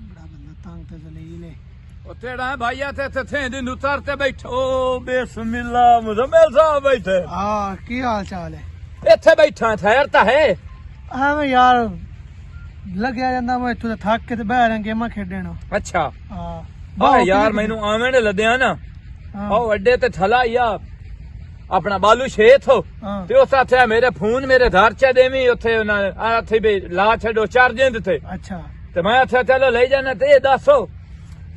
बड़ा बंदा तंग ते जलील है तेरा भाईया थे थे उतर ते बैठो बिस्मिल्लाह मुजम्मिल साहब बैठे हाँ की हाल चाल है इत्थे बैठा ठहर ता है हाँ मैं यार लगया जांदा मैं इत्थों थक के ते बह रहा गेमां खेडण अच्छा हाँ वाह यार मैनू आवें लद्या ना आओ अड्डे ते ठला या अपना बालू शेथ हो ते उस आथे मेरे फोन मेरे घर च देवी उथे आथे भी ला छड़ो चार्जिंग थे अच्छा ते मैं आथे चलो ले जाना ते दसो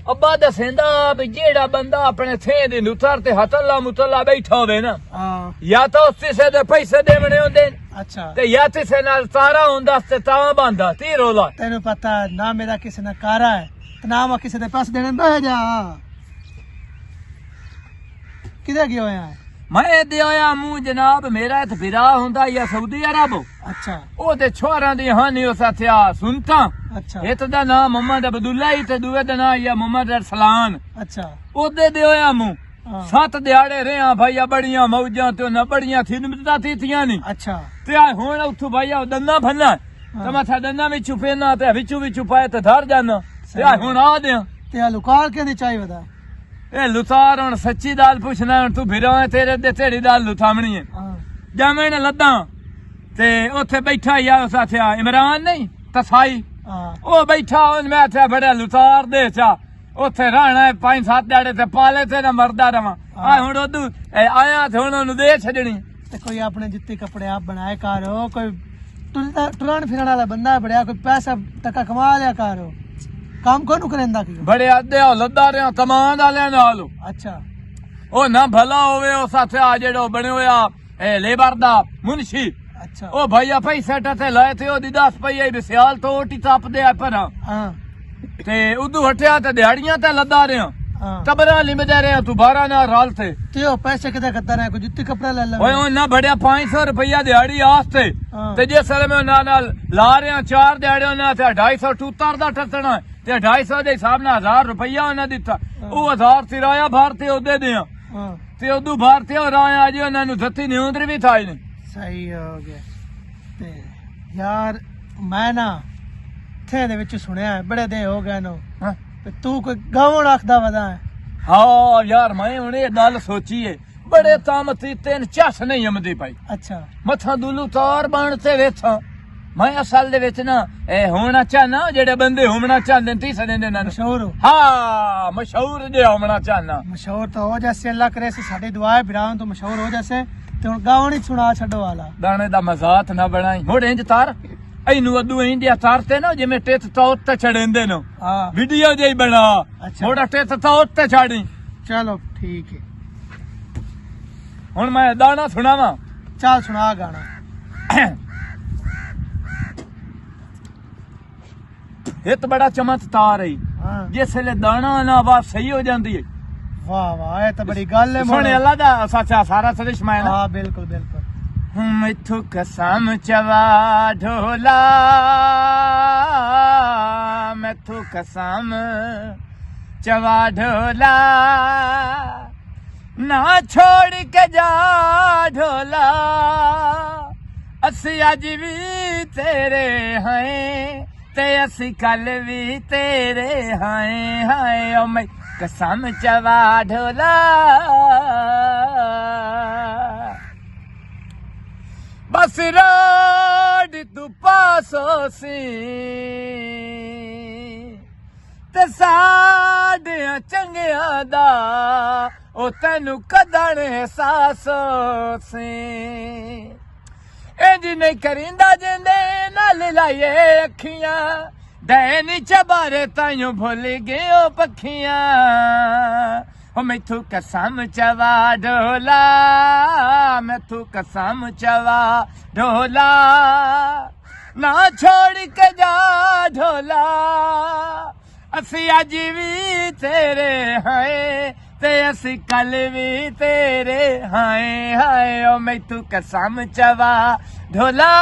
अब्बा दसेंदा भी जेड़ा बंदा अपने थे दी नुतर ते हतल्ला मुतल्ला बैठा होवे ना या तो उस किसे दे पैसे देवणे होंदे अच्छा ते या किसे नाल तारा हुंदा ते तां बंदा ती रोला तेनू पता ना मेरा किसी ने कारा है ते ना मैं किसी दे पैसे देने बह जा किधर गया है मैं दिया मुंह जनाब मेरा इत फिरा हुंदा या सऊदी अरब अच्छा ओ ते छोरा दी हानी उस आथिया सुनता अच्छा एक दा नाम मोहम्मद अब्दुल्ला ही ते दूए दा नाम या मोहम्मद अरसलान अच्छा ओदे दिया मुंह 7 दिहाड़े रहा भैया बड़ियां मौजां ते ना बड़ियां खिदमतां थीतियां नी अच्छा ते हुण उथों भैया दंदा फन्ना ते मैं दंदा विच छुपेना ते विचू पाए ते धर जाना ते हुण आ दे ते लुकार के दी चाहिए बता ए लुतार हुण सच्ची दाल पुछना तू फिरो तेरे दे तेरी दाल लुथामणी है जामे ने लद्दा ते उथे बैठा या उस आथिया इमरान नहीं तसाई ओ बैठा हुन मैं आथिया बड़ा लुतार दे चा उथे रहना 5-7 दिहाड़े ते पाले ते ना मरदा रवा आ हुण ओदू आया ते हुण ओनु दे छडणी ते कोई अपने जित्ते कपड़े आप बनाए करो कोई टुरन फिरन वाला बंदा बड़या कोई पैसा टका कमा लिया करो काम कोनू करेंदा की बड़े आदे लद्दा रहा कमान वाले नाल अच्छा ओ ना भला होवे ओ साथे आ जेड़ो बने होया लेबर दा मुंशी अच्छा ओ भैया पैसे टते लाए थे ओ दी 10 पई भी सियाल तो ओटी टप दे पर हां ते उदू हटिया ते दिहाड़ियां ते लद्दा रहा टबरा लिमदे रहे तू 12 ना राल थे ते ओ पैसे किधर करता रहा कोई जुत्ती कपड़ा ले ले ओए ओ ना बढ़िया 500 रुपया दिहाड़ी आस्ते ते जे साल में ना ला रहे 4 दिहाड़ियों ना ते 250 टूतर दा टसना ते 250 दे हिसाब नाल 1000 रुपया उन्हें दिता ओ 1000 किराया भारती ओदे दिया ते उदू भारती और आया जी उन्हें नु धत्ती न्यूंदर भी थाई ने सही हो गया ते यार मैं ना थे दे विच सुनया बड़े दे हो गए नो ते तू कोई गावण आखदा वदा है हाँ यार मैं हुणे गल सोची है बड़े तामती तेन चस नहीं आमदी पाई अच्छा मथा दुलू तार बनते वेथा मैं असल दे विच ना होना चाहना जेड़े बंदे होना चाहते ती सदे ना मशहूर हो हाँ मशहूर जे होना चाहना मशहूर तो हो जैसे अल्लाह करे से साडी दुआ है बिरान तो मशहूर हो जैसे ते हुन गावण ही सुना छड्डो वाला दाने दा मजाक ना बनाई हुण इंज तार ऐनू अदू इंडिया तारते ना जिवें टेथ तौत ते चढ़ेंदे नो हां वीडियो जेही बना थोड़ा टेथ तौत ते छाड़ी चलो ठीक है हुण मैं दाना सुनावा चल सुना गाना हित बड़ा चमत्कार है हां जिसले दाना ना आवाज सही हो जाती है वाह वाह ये तो बड़ी गल है सुने अल्लाह दा सच्चा सारा सदिश मैं ना हां बिल्कुल बिल्कुल मिथु कसम चवा ढोला मिथु कसम चवा ढोला ना छोड़ के जा ढोला असी अज भी तेरे हैं ते असी कल भी तेरे हैं हाय ओ मैं कसम चवा ढोला बस रोड तू पासो सी ते साडे चंगिया दा ओ तेनू कदण एहसास सी इंज नहीं करिंदा जिंदे नाल लाइए अखियां दैनी चबारे ताइयों भुल गए ओ पखियां ओ मैथू कसम चवा ढोला मैथू कसम चवा ढोला ना छोड़ के जा ढोला असी अज भी तेरे हैं ते असी कल भी तेरे हैं हाय ओ मैथू कसम चवा ढोला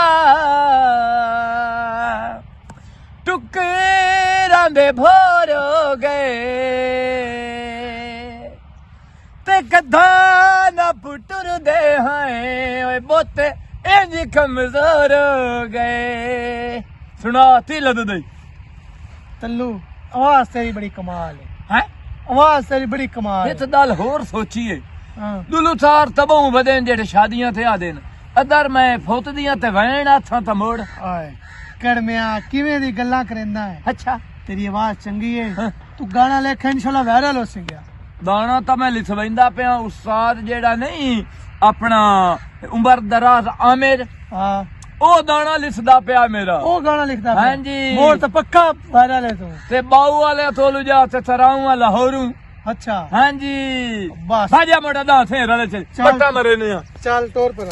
टुकरां दे भोर हो गए ते कदा ना पुटुर दे हैं ओए बोते इंज कमजोर हो गए ਸੁਣਾ ਢਿੱਲ ਦੇ ਤੱਲੂ ਆਵਾਜ਼ ਤੇਰੀ ਬੜੀ ਕਮਾਲ ਹੈ ਹੈ ਆਵਾਜ਼ ਤੇਰੀ ਬੜੀ ਕਮਾਲ ਇਹ ਤਾਂ ਗੱਲ ਹੋਰ ਸੋਚੀਏ ਹਾਂ ਦੁਲੂ ਸਾਰ ਤਬੋਂ ਵਧੇ ਜਿਹੜੇ ਸ਼ਾਦੀਆਂ ਤੇ ਆ ਦੇਣ ਅਦਰ ਮੈਂ ਫੁੱਤਦੀਆਂ ਤੇ ਵੈਣ ਆਥਾਂ ਤਾਂ ਮੋੜ ਆਏ ਕੜਮਿਆ ਕਿਵੇਂ ਦੀ ਗੱਲਾਂ ਕਰੇਂਦਾ ਹੈ ਅੱਛਾ ਤੇਰੀ ਆਵਾਜ਼ ਚੰਗੀ ਹੈ ਤੂੰ ਗਾਣਾ ਲਿਖ ਇਨਸ਼ਾਅੱਲਾ ਵਾਇਰਲ ਹੋ ਸਿਆ ਦਾਣਾ ਤਾਂ ਮੈਂ ਲਿਖਵੈਂਦਾ ਪਿਆ ਉਸਤਾਦ ਜਿਹੜਾ ਨਹੀਂ ਆਪਣਾ ਉਮਰ ਦਰਾਜ਼ ਆਮਿਰ ਹਾਂ ਉਹ ਦਾਣਾ ਲਿਖਦਾ ਪਿਆ ਮੇਰਾ ਉਹ ਗਾਣਾ ਲਿਖਦਾ ਪਿਆ। ਹਾਂਜੀ। ਮੋੜ ਤਾਂ ਪੱਕਾ ਵਾਇਰਲ ਹੈ ਤੂੰ ਤੇ ਬਾਊ ਵਾਲੇ ਤੋਂ ਲੁਜਾ ਤੇ ਤਰਾਉਂ ਲਾਹੌਰੂ ਅੱਛਾ ਹਾਂਜੀ ਬਸ ਬਾਜਾ ਮੋੜਾ ਦਾ ਸੇ ਰਲੇ ਚ ਚੱਲ। ਪੱਟਾ ਮਰੇ ਨੇ ਚੱਲ ਤੋਰ ਪਰ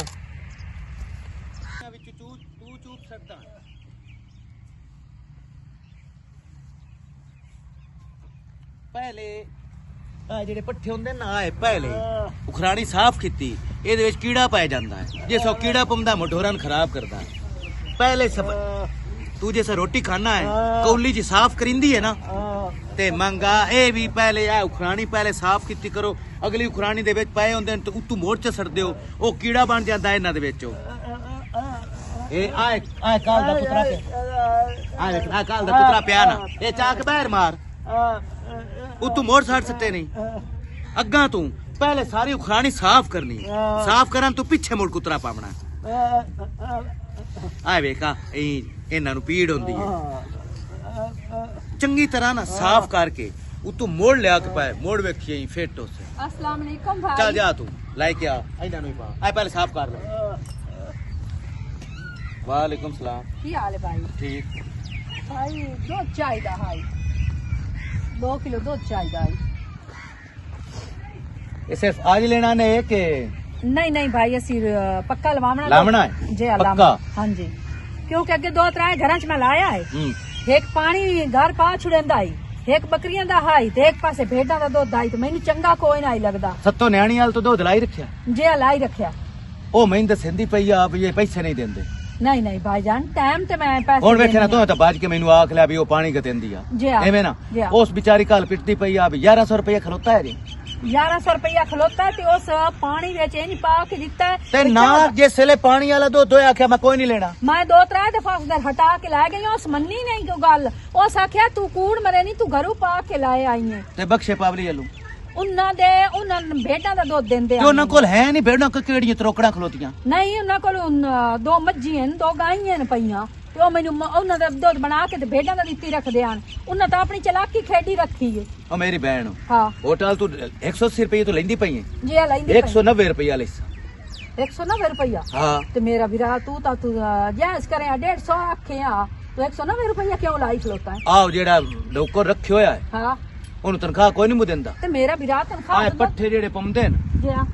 ਪਹਿਲੇ ਆ ਜਿਹੜੇ ਪੱਠੇ ਹੁੰਦੇ ਨਾ ਆਏ ਪਹਿਲੇ ਉਖਰਾਣੀ ਸਾਫ਼ ਕੀਤੀ ਇਹਦੇ ਵਿੱਚ ਕੀੜਾ ਪਾਇਆ ਜਾਂਦਾ ਹੈ ਜੇ ਸੋ ਕੀੜਾ ਪੰਦਾ ਮੋਢੋਰਾਂ ਖਰਾਬ ਕਰਦਾ ਪਹਿਲੇ ਸਭ ਤੂੰ ਜੇ ਰੋਟੀ ਖਾਣਾ ਹੈ ਕੌਲੀ ਜੀ ਸਾਫ਼ ਕਰਿੰਦੀ ਹੈ ਨਾ ਤੇ ਮੰਗਾ ਇਹ ਵੀ ਪਹਿਲੇ ਆ ਉਖਰਾਣੀ ਪਹਿਲੇ ਸਾਫ਼ ਕੀਤੀ ਕਰੋ ਅਗਲੀ ਉਖਰਾਣੀ ਦੇ ਵਿੱਚ ਪਏ ਹੁੰਦੇ ਨੇ ਤੇ ਉਤੋਂ ਮੋੜ ਚ ਸੜ ਦਿਓ ਉਹ ਕੀੜਾ ਬਣ ਜਾਂਦਾ ਇਹਨਾਂ ਦੇ ਵਿੱਚ ਇਹ ਆਏ ਕਾਲ ਦਾ ਪੁੱਤਰਾ ਪਿਆ ਆ ਕਾਲ ਦਾ ਪੁੱਤਰਾ ਪਿਆ ਨਾ ਇਹ ਚਾਕ ਬਾਹਰ ਮਾਰ ਉਤੋਂ ਮੋੜ ਛੱਡ ਸੱਤੇ ਨਹੀਂ ਅੱਗਾ ਤੂੰ ਪਹਿਲੇ ਸਾਰੀ ਉਖਰਾਣੀ ਸਾਫ਼ ਕਰਨੀ ਸਾਫ਼ ਕਰਨ ਤੋਂ ਪਿੱਛੇ ਮੁੜ ਕੁਤਰਾ ਪਾਵਣਾ ਆ ਵੇਖਾ ਇਹਨਾਂ ਨੂੰ ਪੀੜ ਹੁੰਦੀ ਹੈ ਚੰਗੀ ਤਰ੍ਹਾਂ ਨਾ ਸਾਫ਼ ਕਰਕੇ ਉਤੋਂ ਮੋੜ ਲਿਆ ਕੇ ਪਾਏ ਮੋੜ ਵੇਖੀਏ ਫਿੱਟ ਉਸੇ अस्सलाम वालेकुम भाई ਚੱਲ ਜਾ ਤੂੰ ਲੈ ਕੇ ਆ ਇਹਨਾਂ ਨੂੰ ਹੀ ਪਾ ਆ ਪਹਿਲੇ ਸਾਫ਼ ਕਰ ਲੈ ਵਾਲੇकुम सलाम की हाल है भाई ठीक भाई दूध चाहिए भाई 2 किलो दूध चाहिए ये सिर्फ आज लेना ने कि नहीं नहीं भाई असी पक्का लवावना लावना है जी पक्का लावना हाँ जी क्योंकि अगे 2-3 घर च मैं लाया है एक पानी घर पा छुड़ेंदा है एक बकरियां दा हाई ते एक पासे भेड़ां दा दुध आई ते मैनू चंगा कोई नहीं लगदा सत्तो न्याणी वाल तो दुध लाई रखिया जे लाई रखया ਉਹ ਮੈਨੂੰ ਦੱਸਦੀ ਪਈ ਆ ਵੀ ਇਹ ਪੈਸੇ ਨਹੀਂ ਦਿੰਦੇ नहीं नहीं भाईजान टाइम ते मैं पैसे ਹੁਣ ਵੇਖਿਆ ਨਾ देनी ਤੂੰ ਤਾਂ ਬਾਜ ਕੇ ਮੈਨੂੰ ਆਖ ਲਿਆ ਵੀ ਉਹ ਪਾਣੀ ਕਤੇਂਦੀ ਆ ਜੀ ਹਾਂ। ਐਵੇਂ ਨਾ ਜੀ ਹਾਂ। ਉਸ ਵਿਚਾਰੀ ਕੱਲ ਪਿੱਟਦੀ ਪਈ ਆ ਵੀ 1100 ਰੁਪਏ ਖਲੋਤਾ ਹੈ ਜੀ 1100 रुपया खलोता है ते उस पानी विच नहीं पा के दिता है ਤੇ ਨਾ ਜਿਸ ਵੇਲੇ ਪਾਣੀ ਵਾਲਾ ਦੁੱਧ ਹੋਇਆ ਆਖਿਆ ਮੈਂ ਕੋਈ ਨਹੀਂ ਲੈਣਾ मैं 2-3 दफा उधर हटा के ला गई उस मन्नी नहीं को गल उस आख्या तू कूड़ मरे नहीं तू घरों पा के लाए आई है ਤੇ ਬਖਸ਼ੇ ਪਾਵਲੀ ਵੱਲੋਂ उन्ना दे उन्ना भेड़ां दा दुध देंदे ਤੇ ਉਹਨਾਂ ਕੋਲ ਹੈ ਨਹੀਂ ਬੇੜਾਂ ਕਿਹੜੀਆਂ ਤਰੋਕੜਾਂ ਖਲੋਤੀਆਂ नहीं उन्ना कोल 2 मज्जियां 2 गाइयां ने पईयां ਤੇ ਉਹ ਮੈਨੂੰ ਉਹਨਾਂ ਦਾ ਦੁੱਧ ਬਣਾ ਕੇ ਤੇ ਭੇਡਾਂ ਦਾ ਦਿੱਤੀ ਰੱਖਦੇ ਹਨ ਉਹਨਾਂ ਤਾਂ ਆਪਣੀ ਚਲਾਕੀ ਖੇਡੀ ਰੱਖੀ ਏ ਉਹ ਮੇਰੀ ਭੈਣ ਹਾਂ ਹੋਟਲ ਤੂੰ 180 ਰੁਪਏ ਤੋਂ ਲੈਂਦੀ ਪਈ ਹੈ ਜੀ ਆ ਲੈਂਦੀ 190 ਰੁਪਏ ਲੈ 190 रुपया ਹਾਂ ਤੇ ਮੇਰਾ ਵੀਰਾ ਤੂੰ ਜਾਇਜ਼ ਕਰੇ 150 ਆਖਿਆ ਤੂੰ 190 रुपया क्यों लाई खलोता है ਆਹ ਜਿਹੜਾ ਲੋਕਰ ਰੱਖਿਆ ਹੋਇਆ ਹੈ ਹਾਂ ਉਹਨੂੰ ਤਨਖਾਹ ਕੋਈ ਨਹੀਂ ਮੁ ਦਿੰਦਾ ਤੇ ਮੇਰਾ ਵੀਰਾ ਤਨਖਾਹ ਆਹ ਪੱਠੇ ਜਿਹੜੇ ਪੰਮਦੇ ਨੇ ਜੀ ਆ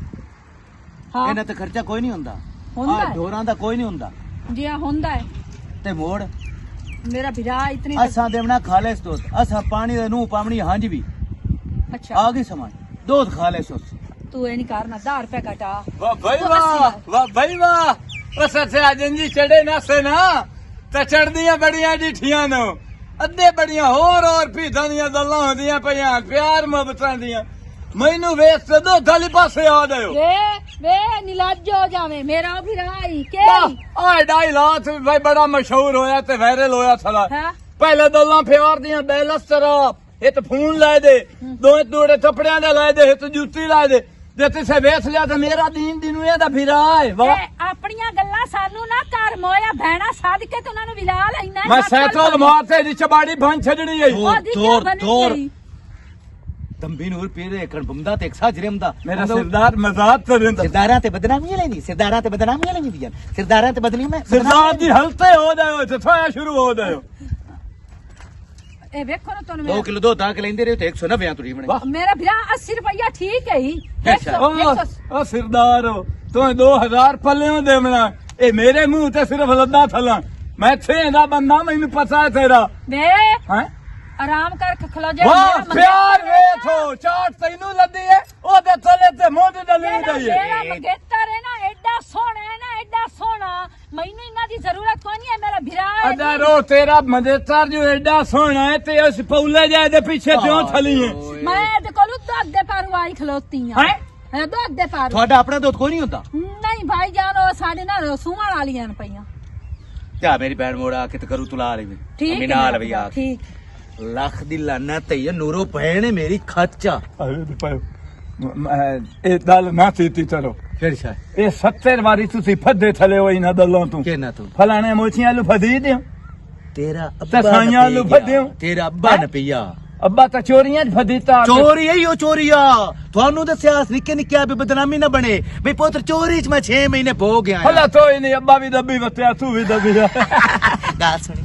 ਹਾਂ ਇਹਨਾਂ ਤੇ ਖਰਚਾ ਕੋਈ ਨਹੀਂ ਹੁੰਦਾ ਹੁੰਦਾ ਆਹ ਹੈ। ਢੋਰਾਂ ਦਾ ਕੋਈ ਨਹੀਂ ਹੁੰਦਾ ਜੀ ਆ ਹੁੰਦਾ ਹੈ ਤੇ ਮੋੜ ਮੇਰਾ ਵੀਰਾ ਇਤਨੀ ਅਸਾਂ ਦੇਵਣਾ ਖਾਲਸ ਦੁੱਧ ਅਸਾਂ ਪਾਣੀ ਦੇ ਨੂੰ ਪਾਵਣੀ ਹੰਝ ਵੀ ਅੱਛਾ ਆ ਗਈ ਸਮਾਂ ਦੁੱਧ ਖਾਲਸ ਉਸ ਤੂੰ ਇਹ ਨਹੀਂ ਕਰਨਾ 10 रुपए घटा ਵਾਹ ਭਾਈ ਵਾਹ ਭਾਈ ਵਾਹ ਉਹ ਸੱਚੇ ਅਜੰਜੀ ਚੜੇ ਨਾ ਸੇ ਨਾ ਤੇ ਚੜਦੀਆਂ ਬੜੀਆਂ ਢੀਠੀਆਂ ਨੂੰ ਅੱਧੇ ਬੜੀਆਂ ਹੋਰ ਭੀਤਾਂ ਦੀਆਂ ਗੱਲਾਂ ਹੁੰਦੀਆਂ ਪਈਆਂ ਪਿਆਰ ਮੁਹੱਬਤਾਂ ਦੀਆਂ ਮੈਨੂੰ ਵੇਖ ਤੇ ਦੋ ਗਲੀ ਪਾਸੇ ਆ ਦਿਓ ਵੇ ਨਿਲਾਜ ਹੋ ਜਾਵੇਂ ਮੇਰਾ ਵੀਰਾ ਹੀ ਕੇ ਆਏ ਡਾਈ ਲਾਤ ਭਾਈ ਬੜਾ ਮਸ਼ਹੂਰ ਹੋਇਆ ਤੇ ਵਾਇਰਲ ਹੋਇਆ ਥਲਾ ਹਾਂ ਪਹਿਲੇ ਦੋਲਾਂ ਪਿਆਰ ਦੀਆਂ ਬੈਲਸ ਤਰਾ ਇਹ ਫੋਨ ਲਾਏ ਦੇ ਦੋਏ ਤੋੜੇ ਥੱਪੜਿਆਂ ਦੇ ਲਾਏ ਦੇ ਤੇ ਜੁੱਤੀ ਲਾਏ ਦੇ ਜੇ ਤੁਸੀਂ ਵੇਖ ਲਿਆ ਤੇ ਮੇਰਾ ਦੀਨ ਦੀ ਨੂੰ ਇਹਦਾ ਫਿਰਾ ਹੈ ਵਾਹ ਆਪਣੀਆਂ ਗੱਲਾਂ ਸਾਨੂੰ ਨਾ ਕਰ ਮੋਇਆ ਭੈਣਾ ਸਾਧ ਕੇ ਤੇ ਉਹਨਾਂ ਨੂੰ ਵਿਲਾ ਲੈਣਾ ਮੈਂ ਸੈਕਲ ਮਾਰਤੇ ਦੀ ਚਬਾੜੀ ਬਣ ਛੱਡਣੀ ਹੈ ਤੋਰ ਤੰਬੀ ਨੂਰ ਪੀਰੇ ਕਣ ਬੰਦਾ ਤੇ ਇੱਕ ਸਾਜਰੇਮ ਦਾ ਮੇਰਾ ਸਰਦਾਰ ਮਜ਼ਾਕ ਕਰਦਾ ਸਰਦਾਰਾਂ ਤੇ ਬਦਨਾਮੀ ਲੈਂਦੀ ਸਰਦਾਰਾਂ ਤੇ ਬਦਨਾਮੀ ਲੈਂਦੀ ਦੀਆਂ ਸਰਦਾਰਾਂ ਤੇ ਬਦਲੀ ਮੈਂ ਸਰਦਾਰ ਦੀ ਹਲਤੇ ਹੋ ਜਾਓ ਤੇ ਥੋੜਾ ਸ਼ੁਰੂ ਹੋ ਜਾਓ ਇਹ ਵੇਖੋ ਨਾ 2 ਤੁਹਾਨੂੰ ਕਿਲੋ ਦੁੱਧ ਆ ਕੇ ਲੈਂਦੇ ਰਹੇ ਤੇ 190 ਤੁਰੀ ਬਣੇ ਮੇਰਾ ਵੀਰਾ 80 रुपया ठीक है ही ਉਹ ਸਰਦਾਰ ਤੂੰ 2000 ਪੱਲਿਓਂ ਦੇਵਣਾ ਇਹ ਮੇਰੇ ਮੂੰਹ ਤੇ ਸਿਰਫ ਲੱਦਾ ਥਲਾ ਮੈਂ ਥੇ ਦਾ ਬੰਦਾ ਮੈਨੂੰ ਪਤਾ ਹੈ ਤੇਰਾ ਵੇ ਹੈ ਆਰਾਮ ਕਰ ਖਲੋ ਜਾ ਵਾਹ ਪਿਆਰ ਵੇਖੋ ਚਾਟ ਤੈਨੂੰ ਲੱਦੀ ਹੈ ਉਹਦੇ ਥੱਲੇ ਤੇ ਮੋਢ ਡਲੀ ਗਈ ਮੇਰਾ ਹੈ ਮੰਗੇਤਰ ਹੈ ਨਾ ਐਡਾ ਸੋਹਣਾ ਹੈ ਨਾ ਐਡਾ ਸੋਹਣਾ ਮੈਨੂੰ ਇਹਨਾਂ ਦੀ ਜ਼ਰੂਰਤ ਕੋਈ ਨਹੀਂ ਹੈ ਮੇਰਾ ਵੀਰਾ ਹੈ ਅਦਾਰੋ ਤੇਰਾ ਮੰਗੇਤਰ ਜੋ ਐਡਾ ਸੋਹਣਾ ਹੈ ਤੇ ਉਸ ਪੌਲੇ ਜਾਏ ਦੇ ਪਿੱਛੇ ਕਿਉਂ ਥਲੀ ਹੈ ਮੈਂ ਇਹਦੇ ਕੋਲ ਦੁੱਧ ਦੇ ਪਾਰੂ ਆਈ ਖਲੋਤੀ ਆ ਹੈ ਦੁੱਧ ਦੇ ਪਾਰੂ ਤੁਹਾਡਾ ਆਪਣਾ ਦੁੱਧ ਕੋਈ ਨਹੀਂ ਹੁੰਦਾ ਨਹੀਂ ਭਾਈ ਜਾਨ ਉਹ ਸਾਡੇ ਨਾਲ ਸੂਮਣ ਵਾਲੀਆਂ ਨੇ ਪਈਆਂ ਜਾ ਮੇਰੀ ਭੈਣ ਮੋੜਾ ਕੇ ਤੇ ਕਰੂ ਤੁਲਾ ਲਈ ਠੀਕ ਹੈ ਅਮੀਨਾ ਲਵੀ ਆ ਠੀਕ ਲੱਖ ਦੀ ਲਾਨਾ ਤਈਏ ਨੂਰੋ ਭੈਣ ਮੇਰੀ ਖੱਚਾ ਇਹ ਦਲ ਨਾ ਸੀਤੀ ਚਲੋ ਕਿਹੜੀ ਸ਼ਾਇ ਇਹ 70 ਵਾਰੀ ਤੁਸੀਂ ਫੱਦੇ ਥਲੇ ਹੋ ਇਹਨਾਂ ਦਲਾਂ ਤੋਂ ਕਿਹਨਾ ਤੂੰ ਫਲਾਣੇ ਮੋਚੀਆਂ ਆਲੂ ਫਦੀ ਦਿਓ ਤੇਰਾ ਤੇ ਸਾਈਆਂ ਆਲੂ ਫੱਦਿਓ ਤੇਰਾ ਅੱਬਾ ਨ ਪਈਆ ਅੱਬਾ ਤਾਂ ਚੋਰੀਆਂ ਚ ਫਦੀਤਾ ਚੋਰੀ ਹੈ ਉਹ ਚੋਰੀਆ ਤੁਹਾਨੂੰ ਦੱਸਿਆ ਨਿੱਕੇ ਨਿੱਕੇ ਵੀ ਬਦਨਾਮੀ ਨਾ ਬਣੇ ਬਈ ਪੁੱਤਰ ਚੋਰੀ ਚ ਮੈਂ 6 ਮਹੀਨੇ ਭੋ ਗਿਆ ਹਲਾ ਤੋਈ ਨਹੀਂ ਅੱਬਾ ਵੀ ਦੱਬੀ ਵਤਿਆ ਤੂੰ ਵੀ ਦੱਬੀ ਗੱਲ ਸੁਣੀ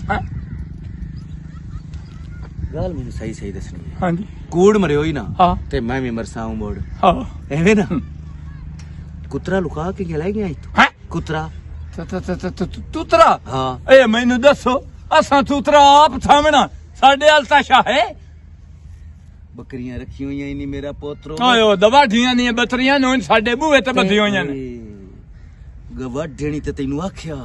ਗੱਲ ਮੈਨੂੰ ਸਹੀ ਸਹੀ ਦੱਸਣੀ ਹੈ ਹਾਂਜੀ ਕੂੜ ਮਰਿਓ ਹੀ ਨਾ ਹਾਂ ਤੇ ਮੈਂ ਵੀ ਮਰਸਾਉਂ ਮੋੜ ਹਾਂ ਐਵੇਂ ਨਾ ਕੁੱਤਰਾ ਲੁਕਾ ਕੇ ਲੈ ਗਿਆ ਇੱਥੋਂ ਹੈ ਕੁੱਤਰਾ ਤੂਤਰਾ ਹਾਂ ਇਹ ਮੈਨੂੰ ਦੱਸੋ ਅਸਾਂ ਤੂਤਰਾ ਆਪ ਥਾਮਣਾ ਸਾਡੇ ਹਾਲ ਤਾਂ ਸ਼ਾਹ ਹੈ ਬੱਕਰੀਆਂ ਰੱਖੀ ਹੋਈਆਂ ਹੀ ਨਹੀਂ ਮੇਰਾ ਪੋਤਰੋ ਓਏ ਦਵਾਢੀਆਂ ਨਹੀਂ ਬੱਤਰੀਆਂ ਨੂੰ ਸਾਡੇ ਬੂਹੇ ਤੇ ਬੱਧੀ ਹੋਈਆਂ ਨੇ ਗਵਾਢਣੀ ਤੇ ਤੈਨੂੰ ਆਖਿਆ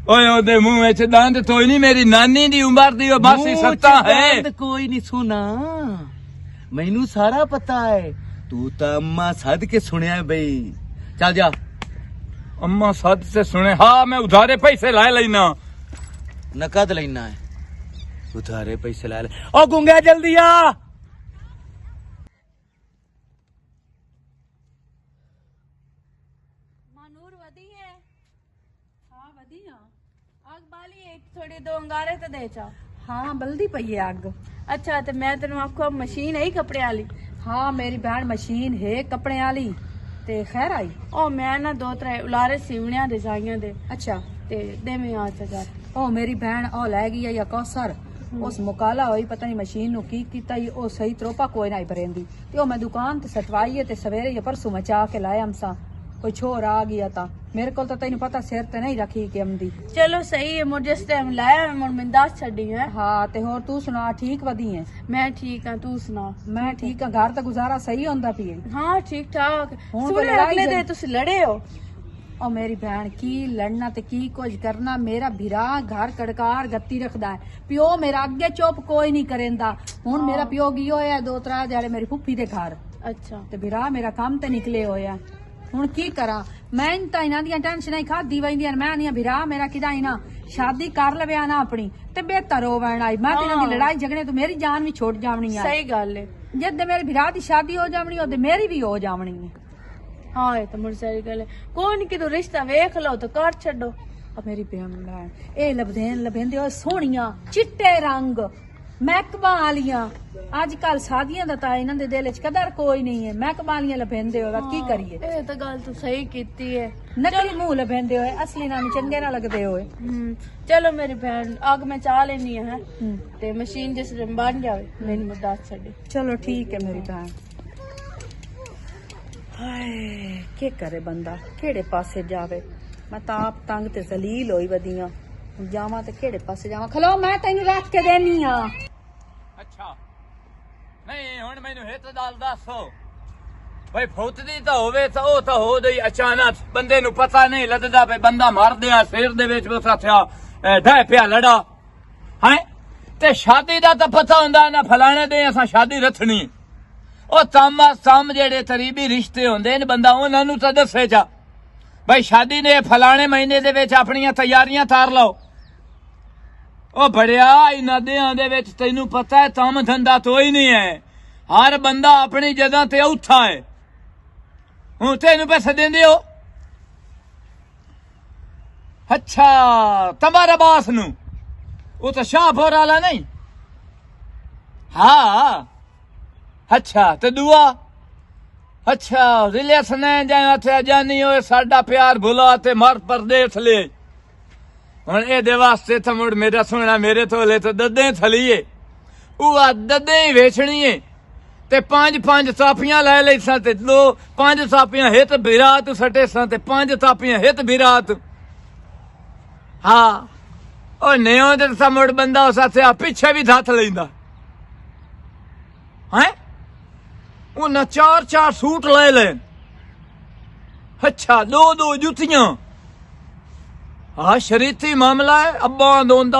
ਓਏ ਉਹਦੇ ਮੂੰਹ ਵਿੱਚ ਦੰਦ ਤੋਈ ਨਹੀਂ ਮੇਰੀ ਨਾਨੀ ਦੀ ਉਮਰ ਦੀ ਉਹ ਬਾਸੀ ਸੱਤਾ ਹੈ ਦੰਦ ਕੋਈ ਨਹੀਂ ਸੁਣਾ ਮੈਨੂੰ ਸਾਰਾ ਪਤਾ ਹੈ ਤੂੰ ਤਾਂ ਅੰਮਾ ਸੱਦ ਕੇ ਸੁਣਿਆ ਬਈ ਚੱਲ ਜਾ ਅੰਮਾ ਸੱਦ ਤੇ ਸੁਣੇ ਹਾਂ ਮੈਂ ਉਧਾਰੇ ਪੈਸੇ ਲੈ ਲੈਣਾ ਨਕਦ ਲੈਣਾ ਹੈ ਉਧਾਰੇ ਪੈਸੇ ਲੈ ਲੈ ਓ ਗੁੰਗਾ ਜਲਦੀ ਆ ਮਾਨੂਰ ਵਧੀ ਹੈ ਹਾਂ ਵਧੀਆ ਅੱਗ ਬਾਲੀ ਇੱਕ ਥੋੜੀ ਦੋ ਅੰਗਾਰੇ ਤੇ ਦੇ ਚਾ ਹਾਂ ਬਲਦੀ ਪਈ ਹੈ ਅੱਗ ਅੱਛਾ ਤੇ ਮੈਂ ਤੈਨੂੰ ਆਖੋ ਮਸ਼ੀਨ ਹੈ ਕੱਪੜੇ ਵਾਲੀ ਹਾਂ ਮੇਰੀ ਭੈਣ ਮਸ਼ੀਨ ਹੈ ਕੱਪੜੇ ਵਾਲੀ ਤੇ ਖੈਰ ਆਈ ਉਹ ਮੈਂ ਨਾ ਦੋ ਤਰੇ ਉਲਾਰੇ ਸਿਵਣਿਆਂ ਦੇ ਜਾਈਆਂ ਦੇ ਅੱਛਾ ਤੇ ਦੇਵੇਂ ਆ ਜਾ ਉਹ ਮੇਰੀ ਭੈਣ ਉਹ ਲੈ ਗਈ ਹੈ ਜਾਂ ਕੌਸਰ ਉਸ ਮੁਕਾਲਾ ਹੋਈ ਪਤਾ ਨਹੀਂ ਮਸ਼ੀਨ ਨੂੰ ਕੀ ਕੀਤਾ ਉਹ ਸਹੀ ਤਰੋਪਾ ਕੋਈ ਨਹੀਂ ਭਰੇਂਦੀ ਤੇ ਉਹ ਮੈਂ ਦੁਕਾਨ ਤੇ ਸਟਵਾਈ ਤੇ ਸਵੇਰੇ ਜਾਂ ਪਰਸੋਂ ਮਚਾ ਕੇ ਲਾਇਆ ਹਮਸਾ ਕੋਈ ਛੋਰ ਆ ਗਿਆ ਤਾਂ ਮੇਰੇ ਕੋਲ ਤਾਂ ਤੈਨੂੰ ਪਤਾ ਸਿਰ ਤੇ ਨਹੀਂ ਰੱਖੀ ਕਿ ਆਮਦੀ ਚਲੋ ਸਹੀ ਹੈ ਮੁਰ ਜਿਸ ਟਾਈਮ ਲਾਇਆ ਮੈਂ ਦੱਸ ਛੱਡੀ ਹੈ ਹਾਂ ਤੇ ਹੋਰ ਤੂੰ ਸੁਣਾ ਠੀਕ ਵਧੀ ਹੈ ਮੈਂ ਠੀਕ ਹਾਂ ਤੂੰ ਸੁਣਾ ਮੈਂ ਠੀਕ ਹਾਂ ਘਰ ਤਾਂ ਗੁਜ਼ਾਰਾ ਸਹੀ ਹੁੰਦਾ ਪਈ ਹਾਂ ਠੀਕ ਠਾਕ ਸੁਣੇ ਅਗਲੇ ਦੇ ਤੁਸੀਂ ਲੜੇ ਹੋ ਉਹ ਮੇਰੀ ਭੈਣ ਕੀ ਲੜਨਾ ਤੇ ਕੀ ਕੁਝ ਕਰਨਾ ਮੇਰਾ ਭਰਾ ਘਰ ਕੜਕਾਰ ਗੱਤੀ ਰੱਖਦਾ ਹੈ ਪਿਓ ਮੇਰਾ ਅੱਗੇ ਚੁੱਪ ਕੋਈ ਨਹੀਂ ਕਰੇਂਦਾ ਹੁਣ ਮੇਰਾ ਪਿਓ ਗਿਓ ਹੋਇਆ 2-3 ਦਿਹਾੜੇ ਮੇਰੀ ਫੁੱਫੀ ਦੇ ਘਰ ਅੱਛਾ ਤੇ ਭਰਾ ਮੇਰਾ ਕੰਮ ਤੇ ਨਿਕਲੇ ਹੋਇਆ ਹੁਣ ਕੀ ਕਰਾਂ ਮੈਂ ਤਾਂ ਇਹਨਾਂ ਦੀਆਂ ਟੈਨਸ਼ਨਾਂ ਹੀ ਖਾਦੀ ਵੈਂਦੀਆਂ ਮੈਂ ਨਹੀਂ ਭਰਾ ਮੇਰਾ ਕਿਦਾ ਹੀ ਨਾ ਸ਼ਾਦੀ ਕਰ ਲਵਿਆ ਨਾ ਆਪਣੀ ਤੇ ਬਿਹਤਰ ਹੋਵਣ ਆਈ ਮੈਂ ਤੇਨਾਂ ਦੀ ਲੜਾਈ ਝਗੜੇ ਤੋਂ ਮੇਰੀ ਜਾਨ ਵੀ ਛੁੱਟ ਜਾਵਣੀ ਆ ਸਹੀ ਗੱਲ ਹੈ ਜਦ ਮੇਰੇ ਭਰਾ ਦੀ ਸ਼ਾਦੀ ਹੋ ਜਾਵਣੀ ਉਹਦੇ ਮੇਰੀ ਵੀ ਹੋ ਜਾਵਣੀ ਹੈ ਹਾਂ ਇਹ ਤਾਂ ਮੁਰ ਸਾਰੀ ਗੱਲ ਹੈ ਕੋਈ ਨਹੀਂ ਕਿਦੋਂ ਰਿਸ਼ਤਾ ਵੇਖ ਲਓ ਤਾਂ ਕਰ ਛੱਡੋ ਆ ਮੇਰੀ ਭੈਣ ਇਹ ਲਬੇਂਦੇ ਹੋ ਸੋਹਣੀਆਂ ਚਿੱਟੇ ਰੰਗ ਮਹਿਕਮਾਂ ਵਾਲੀਆਂ ਅੱਜ ਕੱਲ ਸ਼ਾਦੀਆਂ ਦਾ ਤਾਂ ਇਹਨਾਂ ਦੇ ਦਿਲ ਵਿੱਚ ਕਦਰ ਕੋਈ ਨਹੀਂ ਹੈ ਮਹਿਕਮਾਂ ਵਾਲੀਆਂ ਲਬੇਂਦੇ ਹੋਗਾ ਕੀ ਕਰੀਏ ਇਹ ਤਾਂ ਗੱਲ ਤੂੰ ਸਹੀ ਕੀਤੀ ਹੈ ਨਕਲੀ ਮੂੰਹ ਲਬੇਂਦੇ ਹੋਏ ਅਸਲੀ ਨਾਲ ਚੰਗੇ ਨਾ ਲੱਗਦੇ ਹੋਏ ਚਲੋ ਮੇਰੀ ਭੈਣ ਅੱਗ ਮੈਂ ਚਾਹ ਲੈਣੀ ਹੈ ਤੇ ਮਸ਼ੀਨ ਜਿਸ ਦਿਨ ਬਣ ਜਾਵੇ ਮੈਨੂੰ ਦੱਸ ਛੱਡੇ ਚਲੋ ਠੀਕ ਹੈ ਮੇਰੀ ਭੈਣ ਹਾਏ ਕੀ ਕਰੇ ਬੰਦਾ ਕਿਹੜੇ ਪਾਸੇ ਜਾਵੇ ਮੈਂ ਤਾਂ ਆਪ ਤੰਗ ਤੇ ਜ਼ਲੀਲ ਹੋਈ ਵਧੀਆਂ ਜਾਵਾਂ ਤੇ ਕਿਹੜੇ ਪਾਸੇ ਜਾਵਾਂ ਖਲੋ ਮੈਂ ਤੈਨੂੰ ਰੱਖ ਕੇ ਦੇਣੀ ਆ ਅੱਛਾ ਨਹੀਂ ਹੁਣ ਮੈਨੂੰ ਹਿੱਤ ਦਲ ਦੱਸੋ ਬਈ ਫੁੱਟਦੀ ਤਾਂ ਹੋਵੇ ਤਾਂ ਉਹ ਤਾਂ ਹੋ ਗਈ ਅਚਾਨਕ ਬੰਦੇ ਨੂੰ ਪਤਾ ਨਹੀਂ ਲੱਗਦਾ ਵੀ ਬੰਦਾ ਮਰਦਿਆ ਸਿਰ ਦੇ ਵਿੱਚ ਬਸਾ ਥਿਆ ਢਹਿ ਪਿਆ ਲੜਾ ਹੈ ਤੇ ਸ਼ਾਦੀ ਦਾ ਤਾਂ ਪਤਾ ਹੁੰਦਾ ਨਾ ਫਲਾਣੇ ਦੇ ਅਸਾਂ ਸ਼ਾਦੀ ਰੱਖਣੀ ਉਹ ਤਾਮ ਜਿਹੜੇ ਤਰੀਬੀ ਰਿਸ਼ਤੇ ਹੁੰਦੇ ਨੇ ਬੰਦਾ ਉਹਨਾਂ ਨੂੰ ਤਾਂ ਦੱਸੇ ਜਾ ਬਈ ਸ਼ਾਦੀ ਨੇ ਫਲਾਣੇ ਮਹੀਨੇ ਦੇ ਵਿੱਚ ਆਪਣੀਆਂ ਤਿਆਰੀਆਂ ਤਾਰ ਲਓ ਉਹ ਬੜਿਆ ਇਹਨਾਂ ਦਿਆਂ ਦੇ ਵਿੱਚ ਤੈਨੂੰ ਪਤਾ ਹੈ ਕੰਮ ਧੰਦਾ ਕੋਈ ਨਹੀਂ ਹੈ ਹਰ ਬੰਦਾ ਆਪਣੀ ਜਗ੍ਹਾ ਤੇ ਉੱਠਾ ਹੈ ਹੁਣ ਤੈਨੂੰ ਪੈਸੇ ਦਿੰਦੇ ਹੋ ਅੱਛਾ તમારા ਬਾਸ ਨੂੰ ਉਹ ਤਾਂ ਸ਼ਾਹਪੁਰ ਵਾਲਾ ਨਹੀਂ ਹਾਂ ਅੱਛਾ ਤੇ ਦੁਆ ਅੱਛਾ ਰਿਲੇਸ਼ਨ ਹੈ ਜਾਂ ਉੱਥੇ ਜਾਨੀ ਹੋਏ ਸਾਡਾ ਪਿਆਰ ਭੁਲਾ ਤੇ ਮਰ ਪਰਦੇਸ ਲੈ ਹੁਣ ਇਹਦੇ ਵਾਸਤੇ ਤਾਂ ਮੁੜ ਮੇਰਾ ਸੁਣਨਾ ਮੇਰੇ ਥੋਲੇ ਤਾਂ ਦੱਦੇ ਥਲੀਏ ਉਹ ਆ ਦੱਦੇ ਹੀ ਵੇਚਣੀ ਏ ਤੇ 5 ਸਾਪੀਆਂ ਲੈ ਲਈ ਸਾਂ ਤੇ 5 ਸਾਪੀਆਂ ਹਿੱਤ ਬਿਰਾਤ ਸਟੇ ਸਾਂ ਤੇ 5 ਸਾਪੀਆਂ ਹਿੱਤ ਬਿਰਾਤ ਹਾਂ ਉਹ ਨਿਉ ਦੇ ਤਾਂ ਮੁੜ ਬੰਦਾ ਉਸ ਆਸੇ ਪਿੱਛੇ ਵੀ ਹੱਥ ਲੈਂਦਾ ਹੈ ਉਹਨਾਂ 4 ਸੂਟ ਲੈ ਲੈ ਅੱਛਾ 2 ਜੁੱਤੀਆਂ ਹਾਂ ਸ਼ਰੀਤੀ ਮਾਮਲਾ ਹੈ ਅੱਬਾ ਦੋਂਦਾ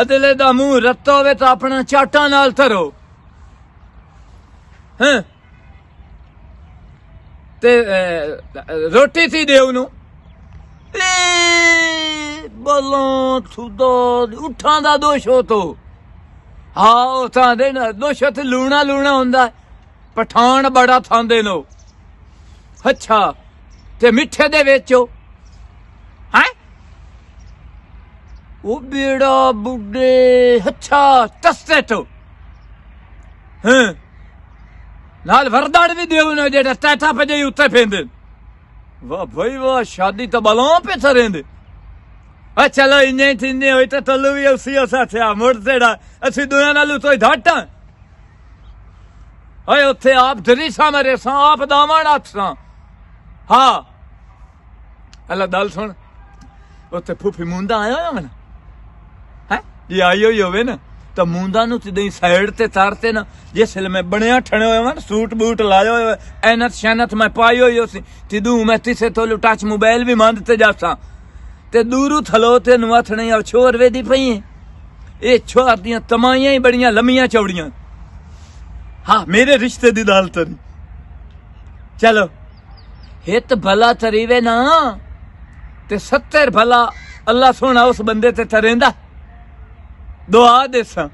ਅਦਲੇ ਦਾ ਮੂੰਹ ਰੱਤਾ ਹੋਵੇ ਤਾਂ ਆਪਣਾ ਚਾਟਾਂ ਨਾਲ ਧਰੋ ਹਾਂ ਤੇ ਰੋਟੀ ਸੀ ਦੇ ਉਹਨੂੰ ਬਲੋਂ ਥੁਦਾ ਉਠਾਂ ਦਾ ਦੋਸ਼ ਹੋ ਤੋ ਹਾਂ ਉਹ ਤਾਂ ਦੇ ਨਾ ਦੋਸ਼ ਤੇ ਲੂਣਾ ਹੁੰਦਾ ਪਠਾਨ ਬੜਾ ਥਾਂਦੇ ਨੋ ਅੱਛਾ ਤੇ ਮਿੱਠੇ ਦੇ ਵਿੱਚ ਹੈ ਉਹ ਬੇੜਾ ਬੁੱਢੇ ਅੱਛਾ ਤਸਤੇ ਤੋਂ ਹਾਂ ਨਾਲ ਵਰਦਾੜ ਵੀ ਦਿਓ ਨਾ ਜਿਹੜਾ ਟਾਟਾ ਪਜੇ ਉੱਤੇ ਫੇਂਦੇ ਵਾਹ ਭਾਈ ਵਾਹ ਸ਼ਾਦੀ ਤਾਂ ਬਲੋਂ ਪੇ ਥਰੇਂਦੇ ਆ ਚਲੋ ਇੰਨੇ ਤਿੰਨੇ ਹੋਏ ਤਾਂ ਤਲੂ ਵੀ ਉਸੀ ਉਸਾ ਥਿਆ ਮੁੜ ਜਿਹੜਾ ਅਸੀਂ ਦੋਨਾਂ ਨਾਲ ਉਤੋਂ ਧਾਟਾਂ ਓਏ ਉੱਥੇ ਆਪ ਦਰੀਸਾ ਮਰੇ ਸਾਂ ਆਪ ਦਾਵਾਂ ਨਾਥ ਸਾਂ ਹਾਂ ਅੱਲਾ ਦਲ ਸੁਣ ਉੱਥੇ ਫੁੱਫੀ ਮੁੰਡਾ ਆਇਆ ਹੋਇਆ ਨਾ ਹੈ ਜੇ ਆਈ ਹੋਈ ਹੋਵੇ ਨਾ ਤਾਂ ਮੁੰਡਾ ਨੂੰ ਸਿੱਧੀ ਸਾਈਡ ਤੇ ਤਾਰਤੇ ਨਾ ਜਿਸ ਵੇਲੇ ਮੈਂ ਬਣਿਆ ਠਣੇ ਹੋਇਆ ਮੈਂ ਸੂਟ ਬੂਟ ਲਾਇਆ ਹੋਇਆ ਐਨਤ ਸ਼ੈਨਤ ਮੈਂ ਪਾਈ ਹੋਈ ਸੀ ਤਿਦੂ ਮੈਂ ਤਿਸੇ ਤੋਲੂ ਟੱਚ ਮੋਬਾਈਲ ਵੀ ਮੰਨ ਤੇ ਜਾਸਾਂ ਤੇ ਦੂਰੂ ਥਲੋ ਤੇ ਨਵਾਥਣੇ ਆ ਛੋਰ ਵੇਦੀ ਪਈ ਇਹ ਛੋਰ ਦੀਆਂ ਤਮਾਈਆਂ ਹੀ ਬੜੀਆਂ ਲੰਮੀਆਂ ਚੌੜੀਆਂ ਹਾਂ ਮੇਰੇ ਰਿਸ਼ਤੇ ਦੀ ਦਾਲ ਤਰੀ ਚਲੋ ਹਿੱਤ ਭਲਾ ਤਰੀਵੇ ਨਾ ਤੇ 70 ਭਲਾ ਅੱਲਾ ਸੋਹਣਾ ਉਸ ਬੰਦੇ ਤੇ ਤਰੇਂਦਾ ਦੁਆ ਦੇਸਾਂ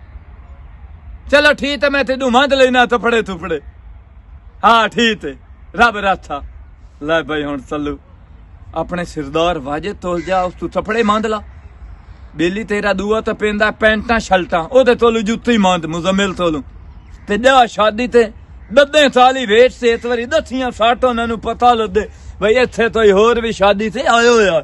ਚਲੋ ਠੀਕ ਹੈ ਮੈਂ ਤੈਨੂੰ ਮੰਦ ਲੈਣਾ ਤਫੜੇ ਥੁਫੜੇ ਹਾਂ ਠੀਕ ਹੈ ਰੱਬ ਰਾਥਾ ਲੈ ਭਾਈ ਹੁਣ ਚੱਲੂ ਆਪਣੇ ਸਿਰਦਾਰ ਵਾਜੇ ਤੋਲ ਜਾ ਉਸ ਤੂੰ ਥਫੜੇ ਮੰਦ ਲਾ ਬੇਲੀ ਤੇਰਾ ਦੂਆ ਤਾਂ ਪੈਂਦਾ ਪੈਂਟਾਂ ਸ਼ਲਟਾਂ ਉਹਦੇ ਤੋਲੂ ਜੁੱਤੀ ਮੰਦ ਮੁਜ਼ਮਿਲ ਤੋਲੂ ਤੇ ਜਾ ਸ਼ਾਦੀ ਤੇ ਦੱਦੇ ਸਾਲੀ ਵੇਚ ਸੇ ਇਸ ਵਾਰੀ ਦੱਸੀਆਂ ਸਾਟ ਉਹਨਾਂ ਨੂੰ ਪਤਾ ਲੱਦੇ ਬਈ ਇੱਥੇ ਤੋਂ ਹੀ ਹੋਰ ਵੀ ਸ਼ਾਦੀ ਤੇ ਆਇਓ ਹੋਇਆ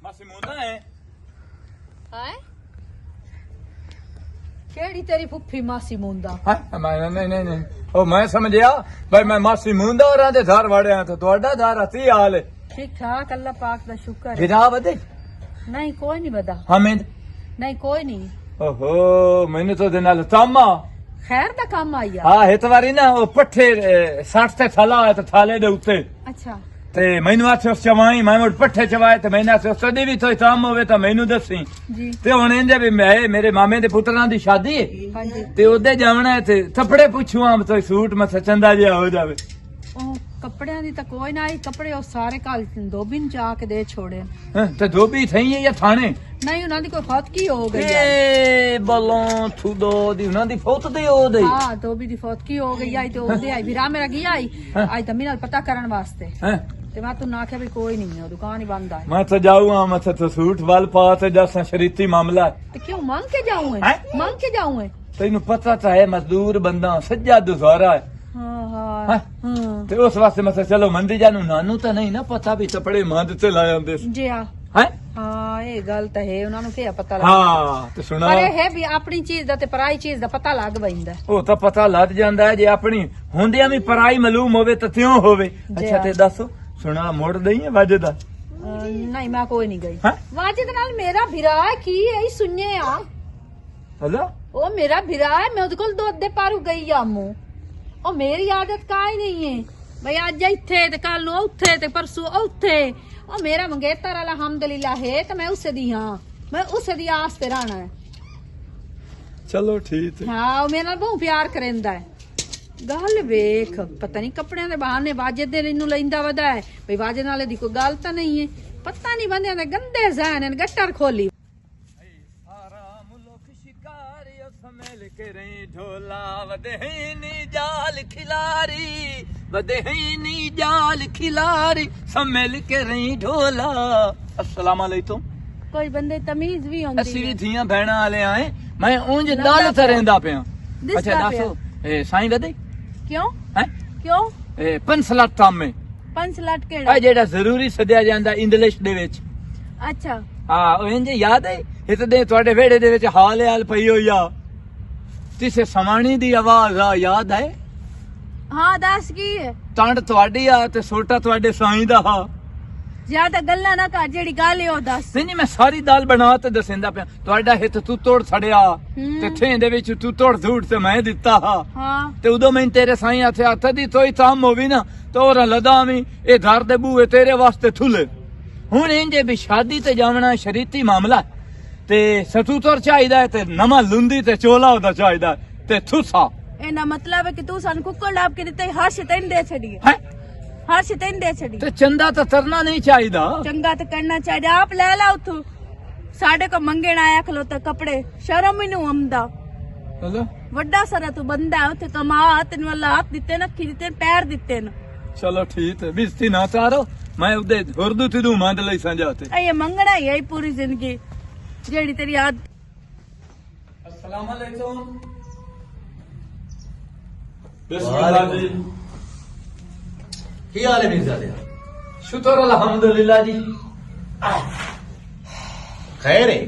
ਮਾਸੀ ਮੁੰਡਾ ਹੈ ਹਾਏ ਕਿਹੜੀ ਤੇਰੀ ਫੁੱਫੀ ਮਾਸੀ ਮੁੰਡਾ ਹਾਂ ਮੈਂ ਨਹੀਂ ਉਹ ਮੈਂ ਸਮਝਿਆ ਬਈ ਮੈਂ ਮਾਸੀ ਮੁੰਡਾ ਹੋਰਾਂ ਦੇ ਘਰ ਵੜਿਆ ਤਾਂ ਤੁਹਾਡਾ ਘਰ ਕੀ ਹਾਲ ਹੈ ਠੀਕ ਠਾਕ ਅੱਲਾ ਪਾਕ ਦਾ ਸ਼ੁਕਰ ਹੈ ਵਿਦਾ ਵਧੇ ਨਹੀਂ ਕੋਈ ਨਹੀਂ ਬਦਾ ਹਮਿਦ ਨਹੀਂ ਕੋਈ ਨਹੀਂ ਓਹੋ ਮੈਨੂੰ ਤਾਂ ਦੇ ਨਾਲ ਤਾਮਾ ਖੈਰ ਦਾ ਕੰਮ ਆਇਆ ਹਾਂ ਇਹ ਵਾਰੀ ਨਾ ਉਹ ਪੱਠੇ 60 ਤੇ ਥਾਲਾ ਹੈ ਤੇ ਥਾਲੇ ਦੇ ਉੱਤੇ ਅੱਛਾ ਤੇ ਮੈਨੂੰ ਆਖਿਆ ਉਸ ਚਵਾਈ ਮੈਂ ਮੁੜ ਪੱਠੇ ਚਵਾਏ ਤੇ ਮੈਨੂੰ ਆਖਿਆ ਕਦੀ ਵੀ ਕੋਈ ਕੰਮ ਹੋਵੇ ਤਾਂ ਮੈਨੂੰ ਦੱਸੀ ਜੀ ਤੇ ਹੁਣ ਇੰਦੇ ਵੀ ਮੈਂ ਮੇਰੇ ਮਾਮੇ ਦੇ ਪੁੱਤਰਾਂ ਦੀ ਸ਼ਾਦੀ ਹੈ ਹਾਂਜੀ ਤੇ ਉਹਦੇ ਜਾਵਣਾ ਹੈ ਤੇ ਥੱਪੜੇ ਪੁੱਛੂ ਆਮ ਤੋਂ ਸੂਟ ਮੱਥਾ ਚੰਦਾ ਜਿਹਾ ਹੋ ਜਾਵੇ ਉਹ ਕੱਪੜਿਆਂ ਦੀ ਤਾਂ ਕੋਈ ਨਾ ਆਈ ਕੱਪੜੇ ਉਹ ਸਾਰੇ ਕੱਲ ਧੋਬੀ ਨੂੰ ਜਾ ਕੇ ਦੇ ਛੋੜੇ ਹੈਂ, ਤੇ ਧੋਬੀ ਥਈ ਹੈ ਜਾਂ ਥਾਣੇ ਨਹੀਂ ਉਹਨਾਂ ਦੀ ਕੋਈ ਫੌਤ ਕੀ ਹੋ ਗਈ ਹੈ ਏ ਬਲੋਂ ਥੁਦੋ ਦੀ ਉਹਨਾਂ ਦੀ ਫੌਤ ਦੀ ਉਹਦੇ ਹਾਂ ਧੋਬੀ ਦੀ ਫੌਤ ਕੀ ਹੋ ਗਈ ਆਈ ਤੇ ਉਹਦੇ ਆਈ ਵੀਰਾ ਮੇਰਾ ਗਿਆ ਆਈ ਆਈ ਤਾਂ ਮੇਰੇ ਨਾਲ ਪਤਾ ਕਰਨ ਵਾਸਤੇ ਹੈ ਤੇ ਮੈਂ ਤੈਨੂੰ ਆਖਿਆ ਵੀ ਕੋਈ ਨਹੀਂ ਹੈ ਦੁਕਾਨ ਹੀ ਬੰਦ ਹੈ ਮੈਂ ਤਾਂ ਜਾਊਂਗਾ ਮੈਂ ਤਾਂ ਸੂਟ ਵਾਲ ਪਾ ਤੇ ਜਸਾਂ ਸ਼ਰੀਤੀ ਮਾਮਲਾ ਤੇ ਕਿਉਂ ਮੰਗ ਕੇ ਜਾऊं ਹੈਂ? ਮੰਗ ਕੇ ਜਾऊं ਤੈਨੂੰ ਪਤਾ ਤਾਂ ਹੈ ਮਜ਼ਦੂਰ ਬੰਦਾ ਸੱਜਾ ਦੁਜ਼ਾਰਾ ਹੈ ਹਾਂ ਹੈਂ? ਹਾਂ ਹਾਂ ਤੇ ਉਸ ਵਾਸਤੇ ਮੈਂ ਕਿਹਾ ਚਲੋ ਮੰਦੀ ਜਾਨੂੰ ਨਾਨੂੰ ਤਾਂ ਨਹੀਂ ਨਾ ਪਤਾ ਵੀ ਕੱਪੜੇ ਮੰਦ ਤੇ ਲਾ ਜਾਂਦੇ ਜੀ ਆ ਹੈ ਹਾਂ ਇਹ ਗੱਲ ਤਾਂ ਹੈ ਉਹਨਾਂ ਨੂੰ ਕੀ ਪਤਾ ਲੱਗ ਹਾਂ ਤੇ ਸੁਣਾ ਪਰ ਇਹ ਹੈ ਵੀ ਆਪਣੀ ਚੀਜ਼ ਦਾ ਤੇ ਪਰਾਈ ਚੀਜ਼ ਦਾ ਪਤਾ ਲੱਗ ਪੈਂਦਾ ਉਹ ਤਾਂ ਪਤਾ ਲੱਗ ਜਾਂਦਾ ਹੈ ਜੇ ਆਪਣੀ ਹੁੰਦਿਆਂ ਵੀ ਪਰਾਈ ਮਾਲੂਮ ਹੋਵੇ ਤਾਂ ਤਿਉਂ ਹੋਵੇ ਅੱਛਾ ਤੇ ਦੱਸ ਸੁਣਾ ਮੋੜ ਦਈ ਹੈ ਵਾਜੇ ਦਾ ਨਹੀਂ ਮੈਂ ਕੋਈ ਨਹੀਂ ਗਈ ਹੈਂ? ਵਾਜੇ ਦੇ ਨਾਲ ਮੇਰਾ ਭਰਾ ਕੀ ਹੈ ਸੁਣਨੇ ਆ ਹਲਾ ਉਹ ਮੇਰਾ ਭਰਾ ਹੈ ਮੈਂ ਉਹਦੇ ਕੋਲ ਦੁੱਧ ਦੇ ਪਾਰੂ ਗਈ ਆ ਮੂੰ ਉਹ ਮੇਰੀ ਆਦਤ ਕਾਈ ਨਹੀਂ ਹੈ ਬਈ ਅੱਜ ਇੱਥੇ ਤੇ ਕੱਲ ਨੂੰ ਉੱਥੇ ਤੇ ਪਰਸੋਂ ਉੱਥੇ ਉਹ ਮੇਰਾ ਮੰਗੇਤਰ ਵਾਲਾ ਹਮਦੁਲਿਲਾ ਹੈ ਤੇ ਮੈਂ ਉਸੇ ਦੀ ਹਾਂ ਮੈਂ ਉਸੇ ਦੀ ਆਸ ਤੇ ਰਹਿਣਾ ਹੈ ਚਲੋ ਠੀਕ ਹੈ ਹਾਂ ਉਹ ਮੇਰੇ ਨਾਲ ਬਹੁਤ ਪਿਆਰ ਕਰਦਾ ਹੈ ਗੱਲ ਵੇਖ ਪਤਾ ਨਹੀਂ ਕੱਪੜਿਆਂ ਦੇ ਬਹਾਨੇ ਵਾਜੇ ਦੇ ਇਹਨੂੰ ਲੈਂਦਾ ਵਦਾ ਹੈ ਬਈ ਵਾਜੇ ਨਾਲੇ ਦੀ ਕੋਈ ਗੱਲ ਤਾਂ ਨਹੀਂ ਹੈ ਪਤਾ ਨਹੀਂ ਬੰਦਿਆਂ ਦੇ ਗੰਦੇ ਜ਼ਹਿਨ ਨੇ ਗੱਟਰ ਖੋਲੀ ਸਾਰਾ ਮੁਲਕ ਸ਼ਿਕਾਰੀ ਸਮੇਲ ਕੇ ਰਹੀ ਢੋਲਾ ਵਧੇਨੀ ਜਾਲ ਖਿਲਾਰੀ ਵਧੇਨੀ ਜਾਲ ਖਿਲਾਰੀ ਸਮੇਲ ਕੇ ਰਹੀ ਢੋਲਾ अस्सलाम वालेकुम ਕੋਈ ਬੰਦੇ ਤਮੀਜ਼ ਵੀ ਹੁੰਦੀ ਅਸੀਂ ਵੀ ਧੀਆਂ ਭੈਣਾਂ ਵਾਲੇ ਆਏ ਮੈਂ ਉਂਝ ਦਲ ਤਰੇਂਦਾ ਪਿਆ ਅੱਛਾ ਦੱਸੋ ਇਹ ਸਾਈਂ ਵਧੇ ਕਿਉਂ ਹੈ ਕਿਉਂ ਇਹ ਪੰਸਲਤ ਤਾਮੇ ਪੰਜ ਲੱਟ ਕਿਹੜਾ ਇਹ ਜਿਹੜਾ ਜ਼ਰੂਰੀ ਸੱਦਿਆ ਜਾਂਦਾ ਇੰਗਲਿਸ਼ ਦੇ ਵਿੱਚ ਅੱਛਾ ਹਾਂ ਉਹ ਇੰਜ ਯਾਦ ਹੈ ਇਹ ਤੇ ਤੁਹਾਡੇ ਵਿਹੜੇ ਦੇ ਵਿੱਚ ਹਾਲ ਪਈ ਹੋਈ ਆ ਤਿਸੇ ਸਮਾਣੀ ਦੀ ਆਵਾਜ਼ ਆ ਯਾਦ ਹੈ ਹਾਂ ਦੱਸ ਕੀ ਹੈ ਟੰਡ ਤੁਹਾਡੀ ਆ ਤੇ ਸੋਟਾ ਤੁਹਾਡੇ ਸਾਈਂ ਦਾ ਆ ਜਿਆਦਾ ਗੱਲਾਂ ਨਾ ਕਰ ਜਿਹੜੀ ਗੱਲ ਹੈ ਉਹ ਦੱਸ ਨਹੀਂ ਮੈਂ ਸਾਰੀ ਦਾਲ ਬਣਾ ਤੇ ਦੱਸਦਾ ਪਿਆ ਤੁਹਾਡਾ ਹਿੱਤ ਤੂੰ ਤੋੜ ਛੜਿਆ ਤੇ ਥੇ ਦੇ ਵਿੱਚ ਤੂੰ ਤੋੜ ਝੂੜ ਤੇ ਮੈਂ ਦਿੱਤਾ ਹਾਂ ਤੇ ਉਦੋਂ ਮੈਂ ਤੇਰੇ ਸਾਈਂ ਹੱਥ ਹੱਥ ਦੀ ਤੋਈ ਤਾਮ ਹੋਵੀ ਨਾ ਤੋਰਾ ਲਦਾਵੀ ਇਹ ਘਰ ਦੇ ਬੂਹੇ ਤੇਰੇ ਵਾਸਤੇ ਥੁੱਲੇ ਹੁਣ ਇੰਜੇ ਵੀ ਸ਼ਾਦੀ ਤੇ ਜਾਵਣਾ ਸ਼ਰੀਤੀ ਮਾਮਲਾ ਤੇ ਸਤੂਤਰ ਚਾਹੀਦਾ ਤੇ ਨਵਾਂ ਲੁੰਦੀ ਤੇ ਚੋਲਾ ਉਹਦਾ ਚਾਹੀਦਾ ਤੇ ਥੁਸਾ ਇਹਦਾ ਮਤਲਬ ਹੈ ਕਿ ਤੂੰ ਸਾਨੂੰ ਕੁੱਕੜ ਲਾਭ ਕੇ ਦਿੱਤੇ ਹਰ ਸ਼ੈ ਤੈਨੂੰ ਦੇ ਛੱਡੀ ਹੈ ਹਰਸ਼ ਤੈਨੂੰ ਦੇ ਛੜੀ ਤੇ ਚੰਦਾ ਤਾਂ ਤਰਨਾ ਨਹੀਂ ਚਾਹੀਦਾ। ਚੰਗਾ ਤੇ ਕਰਨਾ ਚਾਹੀਦਾ, ਆਪ ਲੈ ਲਾ ਉਥੋਂ। ਸਾਡੇ ਕੋ ਮੰਗਣ ਆਇਆ ਖਲੋਤਾ ਕੱਪੜੇ, ਸ਼ਰਮ ਹੀ ਨੂੰ ਆਉਂਦਾ। ਚਲੋ ਵੱਡਾ ਸਾਰਾ ਤੂੰ ਬੰਦਾ ਉੱਥੇ ਕਮਾ, ਤੈਨੂੰ ਅੱਲਾ ਹੱਥ ਦਿੱਤੇ ਨਾ, ਅੱਖੀ ਦਿੱਤੇ, ਪੈਰ ਦਿੱਤੇ ਨਾ। ਚਲੋ ਠੀਕ ਹੈ, ਬਿਸਤੀ ਨਾ ਚਾਰੋ, ਮੈਂ ਉਹਦੇ ਉਰਦੂ ਤਿਦੂ ਮੰਨ ਲਈ ਸੰਜਾ ਤੇ। ਇਹ ਮੰਗਣਾ ਹੀ ਹੈ ਪੂਰੀ ਜ਼ਿੰਦਗੀ ਜਿਹੜੀ ਤੇਰੀ ਆਦ। अस्सलाम वालेकुम। बिस्मिल्लाह जी। ਕੀ ਹਾਲ ਹੈ ਮਿਰਜ਼ਾਦੇ? शुक्र अल्हम्दुलिल्लाह जी। ਖੈਰ ਹੈ?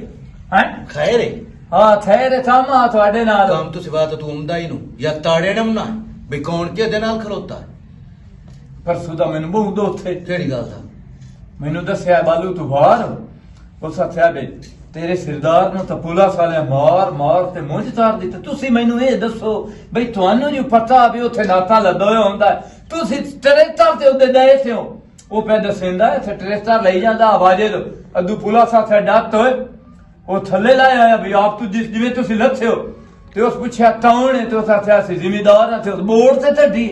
हैं? ਖੈਰ ਹੈ? हाँ खैर थामा ਤੁਹਾਡੇ ਨਾਲ। ਕੰਮ ਤੋਂ ਸਿਵਾ ਤਾਂ ਤੂੰ ਆਉਂਦਾ ਹੀ ਨੂੰ ਜਾਂ ਤਾੜੇ ਨਮਨਾ ਵੀ ਕੌਣ ਕਿਹਦੇ ਨਾਲ ਖਲੋਤਾ ਹੈ? ਪਰਸੋਂ ਦਾ ਮੈਨੂੰ ਬਹੁਤ ਉੱਥੇ ਕਿਹੜੀ ਗੱਲ ਦਾ? ਮੈਨੂੰ ਦੱਸਿਆ ਬਾਲੂ ਤੂੰ ਬਾਹਰ ਉਸ ਆਖਿਆ ਬੇ ਤੇਰੇ ਸਰਦਾਰ ਨੂੰ ਤਾਂ ਪੁਲਿਸ ਵਾਲੇ ਮਾਰ ਤੇ ਮੁੰਝ ਤਾਰ ਦਿੱਤਾ। ਤੁਸੀਂ ਮੈਨੂੰ ਇਹ ਦੱਸੋ ਬਈ ਤੁਹਾਨੂੰ ਜੋ ਪਤਾ ਵੀ ਉੱਥੇ ਨਾਤਾ ਲੱਦਾ ਹੋਇਆ ਹੁੰਦਾ, ਤੁਸੀਂ ਟਰੈਕਟਰ ਤੇ ਉੱਤੇ ਗਏ ਸੀ ਉਹ ਪੈ ਦੱਸਦਾ ਇੱਥੇ ਟਰੈਕਟਰ ਲਈ ਜਾਂਦਾ ਆਵਾਜ਼ੇ ਤੋਂ ਅਦੂ ਪੁਲਿਸ ਆਥੇ ਡੱਟ ਹੋਏ ਉਹ ਥੱਲੇ ਲਾਇਆ ਆਇਆ ਵੀ ਆਪ ਤੂੰ ਜਿਵੇਂ ਤੁਸੀਂ ਲੱਥੇ ਹੋ ਤੇ ਉਸ ਪੁੱਛਿਆ ਕੌਣ ਹੈ ਤੇ ਉਸ ਆਖਿਆ ਸੀ ਜ਼ਿਮੀਦਾਰ ਤੇ ਉਸ ਬੋਰਡ ਤੇ ਢੱਡੀ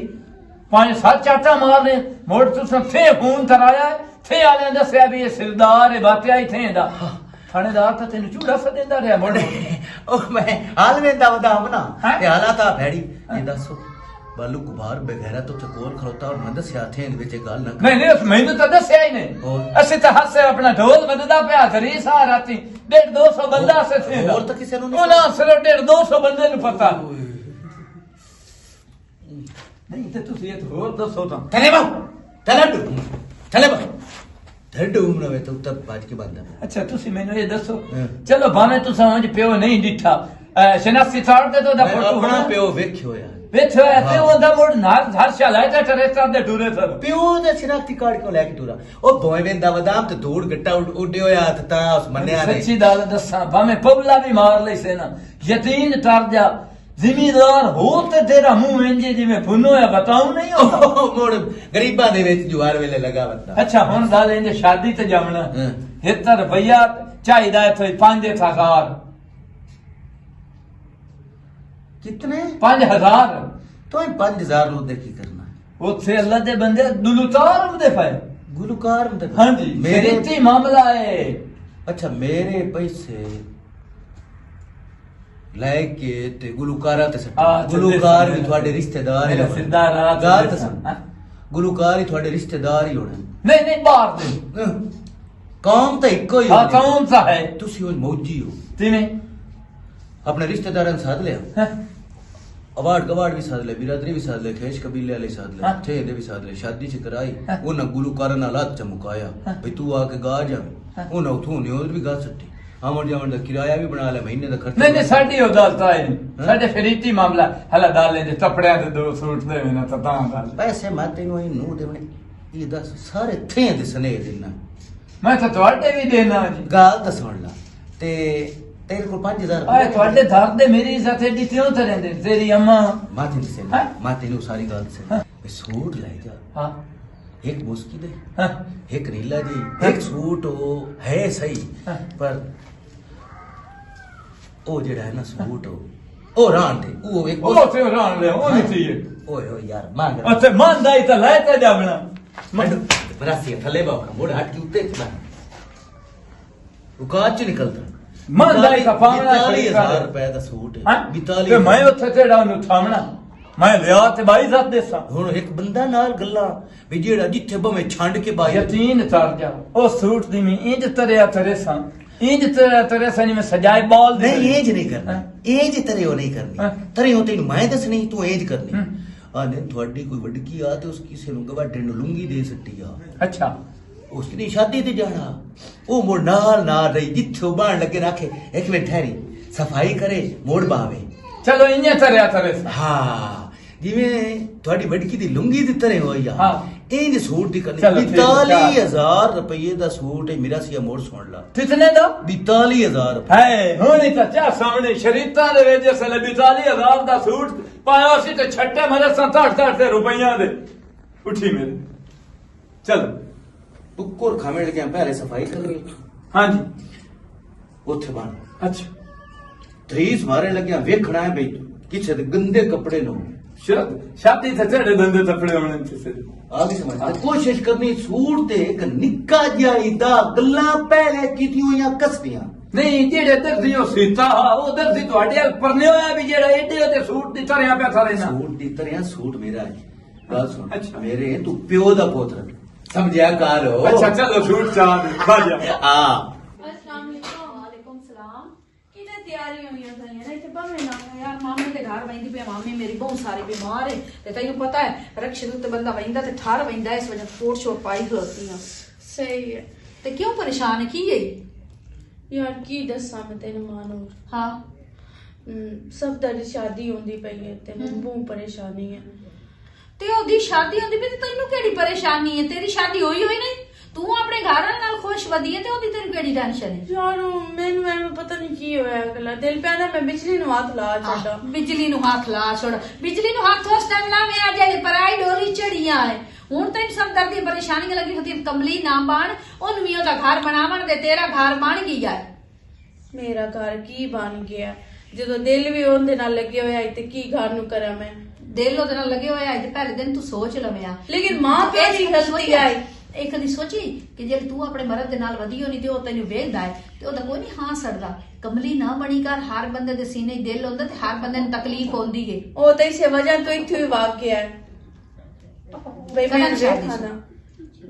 5-7 ਚਾਟਾ ਮਾਰਨੇ ਮੋੜ ਤੁਸੀਂ ਥੇ ਫੋਨ ਕਰਾਇਆ ਥੇ ਆਲੇ ਦੱਸਿਆ ਵੀ ਇਹ ਸਰਦਾਰ ਹੈ ਬਾਤਿਆ ਹੀ ਥੇ ਦਾ ਥਾਣੇਦਾਰ ਤਾਂ ਤੈਨੂੰ ਝੂੜਾ ਸਦਿੰਦਾ ਰਿਹਾ ਮੋੜ। ਉਹ ਮੈਂ ਹਾਲ ਵੇਂਦਾ ਵਦਾ ਹਮਨਾ ਹੈਂ? ਤੇ ਹਾਲਾਤ ਆ ਭੈੜੀ। ਇਹ ਦੱਸੋ ਬਾਲੂ ਗੁਬਾਰ ਬਗੈਰਾ ਤੋਂ ਕੋਲ ਖਲੋਤਾ ਔਰ ਮੈਂ ਦੱਸਿਆ ਥੇ ਇਹਦੇ ਵਿੱਚ ਇਹ ਗੱਲ ਨਾ ਨਹੀਂ ਨਹੀਂ ਮੈਨੂੰ ਤਾਂ ਦੱਸਿਆ ਹੀ ਨਹੀਂ। ਹੋਰ? ਅਸੀਂ ਤਾਂ ਹਾਸੇ ਆਪਣਾ ਢੋਲ ਵੱਜਦਾ ਪਿਆ ਕਰੀ ਸਾਰਾ ਰਾਤੀ 150-200 ਬੰਦਾ ਸੇ ਥੇ ਹੋਰ ਤਾਂ ਕਿਸੇ ਨੂੰ ਨਹੀਂ ਉਹਨਾਂ ਸਿਰਫ 150-200 ਬੰਦੇ ਨੂੰ ਪਤਾ ਨਹੀਂ ਤੇ ਤੁਸੀਂ ਇਹ ਹੋਰ ਦੱਸੋ ਤਾਂ ਥਲੇ ਬਾ ਥਲੇ ਬਾ ਧੜੂ ਮਨਵੇ ਤੂੰ ਤੱਕ ਬਾਜ ਕੇ ਬੰਦਾ। ਅੱਛਾ ਤੁਸੀਂ ਮੈਨੂੰ ਇਹ ਦੱਸੋ ਹਾਂ। ਚਲੋ ਭਾਵੇਂ ਤੁਸੀਂ ਉਂਝ ਪਿਓ ਨਹੀਂ ਡਿੱਠਾ ਸ਼ਨਾਖਤੀ ਕਾਰਡ ਤੇ ਤੁਹਾਡਾ ਮੈਂ ਫੋਟੋ ਆਪਣਾ ਹੋਣਾ ਪਿਓ ਵੇਖਿਓ ਯਾਰ। ਵੇਖੋ ਤੇ ਉਹਦਾ ਮੋੜ ਨਾਲ ਹਰ ਸ਼ਾਲਾ ਹੈ ਤੇ ਰੇਸਟਾਂ ਦੇ ਟੂਰੇ ਸਰ ਪਿਓ ਦੇ ਸ਼ਨਾਖਤੀ ਕਾਰਡ ਕੋ ਲੈ ਕੇ ਟੁਰਾ ਉਹ ਬੋਏ ਵੇਂਦਾ ਵਦਾਮ ਤੇ ਦੂੜ ਗੱਟਾ ਉੱਡਿਓ ਹੋਇਆ ਤੇ ਤਾਂ ਉਸ ਮੰਨਿਆ ਨਹੀਂ। ਸੱਚੀ ਗੱਲ ਦੱਸਾਂ ਭਾਵੇਂ ਪਬਲਾ ਵੀ ਮਾਰ ਲਈ ਸੇ ਨਾ ਯਤੀਨ ਕਰ ਜਾ ਜ਼ਿਮੀਦਾਰ ਹੋ ਤੇ ਤੇਰਾ ਮੂੰਹ ਇੰਜੇ ਜਿਵੇਂ ਫੁੰਨੋ ਆ ਬਤਾਉ ਨਹੀਂ ਹੁੰਦਾ। ਉਹ ਮੋੜ ਗਰੀਬਾਂ ਦੇ ਵਿੱਚ ਜੁਆਰ ਵੇਲੇ ਲਗਾ ਬੰਦਾ। ਅੱਛਾ ਹੁਣ ਗੱਲ ਇੰਜ ਸ਼ਾਦੀ ਤੇ ਜਾਵਣਾ ਹਾਂ। 70 ਰੁਪਇਆ ਚਾਹੀਦਾ ਇੱਥੇ 5000 ਕਿਤਨੇ 5000 ਤੋਂ 5000 ਨੂੰ ਦੇ ਕੀ ਕਰਨਾ ਉੱਥੇ ਅੱਲਾ ਦੇ ਬੰਦੇ ਦੁਲਤਾਰ ਹੁੰਦੇ ਪਏ। ਗੁਲੂਕਾਰ ਹੁੰਦੇ ਹਾਂਜੀ ਮੇਰੇ ਮੇਰੇ ਮਾਮਲਾ ਹੈ। ਅੱਛਾ ਮੇਰੇ ਪੈਸੇ ਲੈ ਕੇ ਤੇ ਗੁਲੂਕਾਰਾਂ ਤੇ ਸੱਟ ਹਾਂ, ਗੁਲੂਕਾਰ ਵੀ ਤੇ ਤੁਹਾਡੇ ਰਿਸ਼ਤੇਦਾਰ ਹੀ ਮੇਰੇ ਹੋਣੇ। ਸਰਦਾਰ ਗੱਲ ਤਾਂ ਸੁਣ। ਗੁਲੂਕਾਰ ਹੀ ਤੁਹਾਡੇ ਰਿਸ਼ਤੇਦਾਰ ਹੀ ਹੋਣੇ। ਨਹੀਂ ਨਹੀਂ ਬਾਹਰ ਦੇ ਕੌਮ ਤਾਂ ਇੱਕੋ ਹੀ ਹਾਂ ਹੋਣੀ। ਕੌਣ ਸਾ ਹੈ ਤੁਸੀਂ ਉਹ ਮੌਜੀ ਹੋ। ਤਿਵੇਂ ਆਪਣੇ ਰਿਸ਼ਤੇਦਾਰਾਂ ਨੂੰ ਸਾਧ ਲਿਆ, ਹੈਂ? ਅਵਾਰਡ ਗਵਾਰਡ ਵੀ ਸਾਧ ਲਿਆ, ਬਿਰਾਦਰੀ ਵੀ ਸਾਧ ਲਿਆ, ਖੇਸ਼ ਕਬੀਲੇ ਵਾਲੇ ਸਾਧ ਲਿਆ, ਹਾਂ। ਥੇ ਦੇ ਵੀ ਸਾਧ ਲਿਆ, ਸ਼ਾਦੀ ਚ ਕਰਾਈ ਹਾਂ। ਉਹਨਾਂ ਗੁਲੂਕਾਰਾਂ ਨਾਲ ਹੱਥ ਚਮਕਾਇਆ ਹਾਂ। ਵੀ ਤੂੰ ਆ ਕੇ ਗਾ ਜਾਵੇਂ। ਹਾਂ। ਉਹਨਾਂ ਉਥੋਂ ਨਹੀਂ ਉਹ ਵੀ ਗਾ ਸੱਟੀ ਆਮਣ ਜਾਵਣ ਦਾ ਕਿਰਾਇਆ ਵੀ ਬਣਾ ਲਿਆ, ਮਹੀਨੇ ਦਾ ਖਰਚਾ। ਨਹੀਂ ਨਹੀਂ ਸਾਡੀ ਉਹ ਗੱਲ ਤਾਂ ਹੈ ਨਹੀਂ ਹਾਂ? ਸਾਡੇ ਫਰੀਤੀ ਮਾਮਲਾ ਹਲਾ ਦਾਲੇ ਦੇ ਕੱਪੜਿਆਂ ਦੇ 2 ਸੂਟ ਦੇ ਨਾ ਤਾਂ ਗੱਲ ਪੈਸੇ ਮੈਂ ਤੈਨੂੰ ਇਹ ਨੂੰ ਦੇਵਣੇ ਇਹ ਦੱਸ ਸਾਰੇ ਥੇ ਦੇ ਸਨੇਹ ਦੇਣਾ। ਮੈਂ ਤਾਂ ਤੁਹਾਡੇ ਵੀ ਦੇਣਾ ਜੀ। ਗੱਲ ਤਾਂ ਸੁਣ ਲਾ ਤੇ ਤੇਰੇ ਕੋਲ 5000 ਆਏ ਤੁਹਾਡੇ ਧਰ ਦੇ ਮੇਰੀ ਇੱਜ਼ਤ ਏਡੀ ਕਿਉਂ ਤਰੇਂਦੇ ਤੇਰੀ ਅੰਮਾ ਮਾਤੇ ਸੇ ਹਾਂ? ਮਾਤੇ ਨੂੰ ਸਾਰੀ ਗੱਲ ਸੇ ਹਾਂ। ਵੀ ਸੂਟ ਲੈ ਜਾ, ਹਾਂ ਇੱਕ ਮੁਸਕੀ ਦੇ, ਹਾਂ ਇੱਕ ਨੀਲਾ ਜੀ, ਹਾਂ। ਇੱਕ ਸੂਟ ਉਹ ਹੈ ਸਹੀ ਹਾਂ। ਪਰ ਉਹ ਜਿਹੜਾ ਹੈ ਨਾ ਸੂਟ ਉਹ ਰਾਣ ਦੇ ਉਹ ਇੱਕ ਉਹ ਤੇ ਰਾਣ ਲਿਆ ਉਹ ਨਹੀਂ ਸੀ ਓਏ ਓਏ ਯਾਰ ਮੰਗ ਉੱਥੇ ਮੰਨਦਾ ਹੀ ਤਾਂ ਲੈ ਤੇ ਜਾਵਣਾ ਬਰਾਸੀ ਥੱਲੇ ਬਾਉ ਮੋੜ ਹਟ ਕੇ ਉੱਤੇ ਚਲਾ ਉਹ ਕਾਚ ਚ ਨਿਕਲਦਾ ਮੰਨਦਾ ਹੀ ਤਾਂ ਪਾਵਣਾ 42000 ਰੁਪਏ ਦਾ ਸੂਟ ਹੈ। ਹਾਂ 42 ਤੇ ਮੈਂ ਉੱਥੇ ਤੇੜਾ ਉਹਨੂੰ ਥਾਮਣਾ ਮੈਂ ਲਿਆ ਤੇ 22,000 ਦੇਸਾਂ ਹੁਣ ਇੱਕ ਬੰਦਾ ਨਾਲ ਗੱਲਾਂ ਵੀ ਜਿਹੜਾ ਜਿੱਥੇ ਭਵੇਂ ਛੰਡ ਕੇ ਬਾਈ ਯਤੀਨ ਤਰ ਜਾ ਉਹ ਸੂਟ ਦੀ ਮੈਂ ਇੰਜ ਤਰਿਆ ਤਰੇਸਾਂ ਇੰਜ ਤਰੇਸਾਂ ਜਿਵੇਂ ਸਜਾਏ ਬਾਲ ਦੇ ਨਹੀਂ ਇੰਜ ਨਹੀਂ ਕਰਨਾ, ਹਾਂ। ਇੰਜ ਤਰੇ ਉਹ ਨਹੀਂ ਕਰਨੀ ਹਾਂ। ਤਰੇ ਉਹ ਤੈਨੂੰ ਮੈਂ ਦੱਸਣੀ ਤੂੰ ਇੰਜ ਕਰਨੀ। ਹੂੰ। ਆਨੇ ਤੁਹਾਡੀ ਕੋਈ ਵੱਡਕੀ ਆ ਤੇ ਉਸ ਕਿਸੇ ਨੂੰ ਗਵਾਡੇ ਨੂੰ ਲੁੰਗੀ ਦੇ ਸੱਟੀ ਆ, ਅੱਛਾ ਉਸ ਦੀ ਸ਼ਾਦੀ ਤੇ ਜਾਣਾ ਉਹ ਮੋੜ ਨਾਲ ਰਹੀ ਜਿੱਥੇ ਉਹ ਬਾਣ ਲੱਗੇ ਰੱਖੇ ਇੱਕ ਮਿੰਟ ਠਹਿਰੀ ਸਫਾਈ ਕਰੇ ਮੋੜ ਬਾਵੇ। ਚਲੋ ਇੰਜ ਤਰਿਆ ਤਰੇਸਾਂ ਹਾਂ ਜਿਵੇਂ ਤੁਹਾਡੀ ਵੱਡਕੀ ਦੀ ਲੁੰਗੀ ਦੀ ਤਰੇ ਹੋਈ ਆ ਹਾਂ। ਇੰਜ ਸੂਟ ਦੀ ਕਰਨੀ। ਚਲੋ ਠੀਕ ਹੈ। 42000 ਰੁਪਏ ਦਾ ਸੂਟ ਹੈ ਮੇਰਾ ਸੀ ਮੋੜ ਸੁਣ ਲਾ। ਕਿਤਨੇ ਦਾ 42000 ਰੁਪਏ ਹੈ ਹੁਣ ਹੀ ਤਾਂ ਚਾ ਸਾਹਮਣੇ ਸ਼ਰੀਤਾਂ ਦੇ ਵਿੱਚ ਅਸਲ 42,000 ਦਾ ਸੂਟ ਪਾਇਆ ਸੀ ਤੇ ਛੱਟੇ ਮਰੇ 60 ਦੇ ਰੁਪਈਆਂ ਦੇ ਉੱਠੀ ਮੇਰੇ ਚਲ ਟੁੱਕਰ ਖਾਵੇਂ ਲੱਗਿਆ ਪਹਿਲੇ ਸਫਾਈ ਕਰਨੀ ਹਾਂਜੀ ਉੱਥੇ ਬਣ ਅੱਛਾ ਤਰੀਸ ਮਾਰੇ ਲੱਗਿਆ ਵੇਖਣਾ ਹੈ ਬਈ ਕਿਸੇ ਦੇ ਗੰਦੇ ਕੱਪੜੇ ਨੂੰ शादी थे तेरे धंधे तपड़े होने थे आगे समझ कोशिश करनी सूट ते एक निक्का जिहा ईदा गल्लां पहले कीती होईयां कसदियां नहीं जेड़े दर्जी ओ सीता ओ दर्जी ਤੁਹਾਡੇ ਪਰਨੇ ਹੋਇਆ ਵੀ ਜਿਹੜਾ ਏਡੇ ਉਹਦੇ ਸੂਟ ਦੀ ਤਰ੍ਹਾਂ ਪਿਆ ਥਾ ਰਹਿਣਾ सूट दी तरह सूट मेरा है गल सुन अच्छा। मेरे तू प्यो दा पुत्र समझिया कर हो अच्छा चलो सूट चाह बाजा हां अस्सलाम वालेकुम सलाम किने तैयारी होईयां सही है इत्थे भाਵੇਂ ना यार मामे ਦੇ ਘਰ ਵੈਂਦੀ ਪਈ ਮਾਮੀ ਮੇਰੀ ਬਹੁਤ ਸਾਰੀ ਬਿਮਾਰ ਹੈ ਤੇ ਤੈਨੂੰ ਪਤਾ ਹੈ ਰਕਸ਼ੇ ਦੇ ਉੱਤੇ ਬੰਦਾ ਵੈਂਦਾ ਤੇ ਠਾਰ ਵੈਂਦਾ ਇਸ ਵਜ੍ਹਾ ਕੋਟ ਸ਼ੋਟ ਪਾਈ ਖਲੋਤੀਆਂ ਸਹੀ ਹੈ ਤੇ ਕਿਉਂ ਪਰੇਸ਼ਾਨ ਹੈ ਕੀ ਹੈ ਯਾਰ ਕੀ ਦੱਸਾਂ ਮੈਂ ਤੈਨੂੰ ਮਾਨੂ ਹਾਂ ਸਭ ਦੀ ਸ਼ਾਦੀ ਹੁੰਦੀ ਪਈ ਹੈ ਤੇ ਮੈਨੂੰ ਬਹੁਤ ਪਰੇਸ਼ਾਨੀ ਹੈ ਤੇ ਉਹਦੀ ਸ਼ਾਦੀ ਹੁੰਦੀ ਵੀ ਤੈਨੂੰ ਕਿਹੜੀ ਪਰੇਸ਼ਾਨੀ ਹੈ ਤੇਰੀ ਸ਼ਾਦੀ ਹੋਈ ਨਹੀਂ ਤੂੰ ਆਪਣੇ ਘਰ ਵਾਲੇ ਨਾਲ ਖੁਸ਼ ਵਧੀ ਹੈ ਤੇ ਉਹਦੀ ਤੈਨੂੰ ਕਿਹੜੀ ਟੈਨਸ਼ਨ ਹੈ ਯਾਰ ਮੈਨੂੰ ਐਵੇਂ ਪਤਾ ਨਹੀਂ ਕੀ ਹੋਇਆ ਅਗਲਾ ਦਿਲ ਪਿਆ ਨਾ ਮੈਂ ਬਿਜਲੀ ਨੂੰ ਹੱਥ ਲਾ ਛੱਡਾ ਬਿਜਲੀ ਨੂੰ ਹੱਥ ਲਾ ਛੋੜ ਬਿਜਲੀ ਨੂੰ ਹੱਥ ਉਸ ਟਾਈਮ ਲਾ ਮੇਰਾ ਜਿਹੜੇ ਪਰਾਈ ਡੋਲੀ ਚੜੀਆਂ ਹੈ ਹੁਣ ਤੈਨੂੰ ਸਭ ਦਰਦੀ ਪਰੇਸ਼ਾਨੀ ਲੱਗੀ ਹੁੰਦੀ ਕਮਲੀ ਨਾ ਬਣ ਉਹਨੂੰ ਵੀ ਉਹਦਾ ਘਰ ਬਣਾਵਣ ਤੇ ਤੇਰਾ ਘਰ ਬਣ ਗਿਆ ਮੇਰਾ ਘਰ ਕੀ ਬਣ ਗਿਆ ਜਦੋਂ ਦਿਲ ਵੀ ਉਹਦੇ ਨਾਲ ਲੱਗੇ ਹੋਇਆ ਤੇ ਕੀ ਘਰ ਨੂੰ ਕਰਾਂ ਮੈਂ ਦਿਲ ਉਹਦੇ ਨਾਲ ਲੱਗੇ ਹੋਇਆ ਤੇ ਪਹਿਲੇ ਦਿਨ ਤੂੰ ਸੋਚ ਲਵਿਆ ਲੇਕਿਨ ਮਾਂ ਪਿਓ ਦੀ ਗਲਤੀ ਆਈ ਇਹ ਕਦੀ ਸੋਚੀ ਕਿ ਜੇ ਤੂੰ ਆਪਣੇ ਮਰਦ ਦੇ ਨਾਲ ਵਧੀਆ ਨਹੀਂ ਤੇ ਉਹ ਤੈਨੂੰ ਵੇਖਦਾ ਹੈ ਤੇ ਉਹਦਾ ਕੋਈ ਨਹੀਂ ਹਾਂ ਸੜਦਾ ਕਮਲੀ ਨਾ ਬਣੀ ਕਰ ਹਰ ਬੰਦੇ ਦੇ ਸੀਨੇ 'ਚ ਦਿਲ ਹੁੰਦਾ ਤੇ ਹਰ ਬੰਦੇ ਨੂੰ ਤਕਲੀਫ ਹੁੰਦੀ ਏ ਉਹ ਤਾਂ ਇਸੇ ਵਜ੍ਹਾ ਤੋਂ ਇੱਥੇ ਵਾਕ ਗਿਆ ਹੈ ਬਈ ਮੈਂ ਖਾਣਾ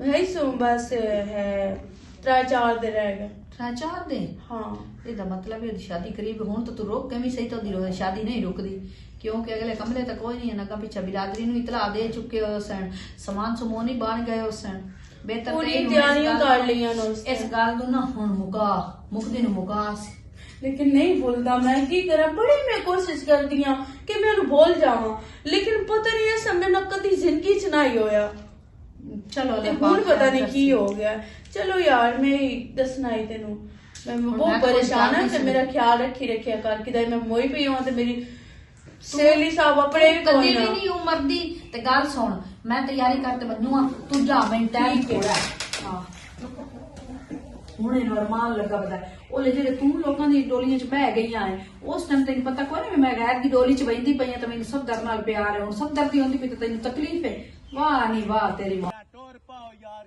ਹੈ ਸੋ ਬਸ ਹੈ 3-4 ਦੇ ਰਹਿ ਗਏ ਚਾਰ ਦੇ ਹਾਂ ਇਹਦਾ ਮਤਲਬ ਇਹ ਸ਼ਾਦੀ ਕਰੀਬ ਹੁਣ ਤਾਂ ਤੂੰ ਰੋਕ ਕੇ ਵੀ ਸਹੀ ਤਾਂ ਦੀ ਸ਼ਾਦੀ ਨਹੀਂ ਰੁਕਦੀ ਕਿਉਂਕਿ ਅਗਲੇ ਕਮਲੇ ਤਾਂ ਕੋਈ ਨਹੀਂ ਨਗਾ ਪਿੱਛਾ ਬਿਰਾਦਰੀ ਨੂੰ ਇਤਲਾ ਦੇ ਚੁੱਕੇ ਹੋ ਸਨ ਸਮਾਨ ਸਮੂਹ ਨਹੀਂ ਬਣ ਗਏ ਹੋ ਸਨ ਬਿਹਤਰ ਪੂਰੀ ਤਿਆਰੀਆਂ ਕਰ ਲਈਆਂ ਨੇ ਇਸ ਗੱਲ ਨੂੰ ਨਾ ਹੁਣ ਮੁਕਦੀ ਨੂੰ ਮੁਕਾ लेकिन नहीं भूलता मैं की करा बड़ी मैं कोशिश करती हूं कि मैं उन्हें भूल जावां लेकिन पता नहीं ऐसा मैंने कदी जिंदगी च नहीं होया चलो ते हुन पता नहीं की हो गया चलो यार मैं दसना ही तेनू मैं बहुत परेशान है ते मेरा ख्याल रखिया कर कि मैं मोई पई हूं ते मेरी सहेली साहब अपने भी कदी भी नहीं उम्र दी ते गल सुन मैं तैयारी करते बनूंगा तू जा मैं टाइम थोड़ा हां ਹੁਣ ਇਹਨੂੰ ਅਰਮਾਨ ਲੱਗਾ ਪਤਾ ਉਹ ਜਿਹੜੇ ਤੂੰ ਲੋਕਾਂ ਦੀ ਡੋਲੀਆਂ 'ਚ ਬਹਿ ਗਈਆਂ ਐ ਉਸ ਟਾਈਮ ਤੈਨੂੰ ਪਤਾ ਕੋਈ ਨਹੀਂ ਮੈਂ ਗੈਰ ਦੀ ਡੋਲੀ 'ਚ ਬੈਠੀ ਪਈ ਆ ਤਾਂ ਮੈਨੂੰ ਸਭ ਦਰ ਨਾਲ ਪਿਆਰ ਹੈ ਹੁਣ ਸਭ ਦਰਦੀ ਹੁੰਦੀ ਪਈ ਤਾਂ ਤੈਨੂੰ ਤਕਲੀਫ ਹੈ ਵਾਹ ਨਹੀਂ ਵਾਹ ਤੇਰੀ ਮਾਂ टोर पाओ यार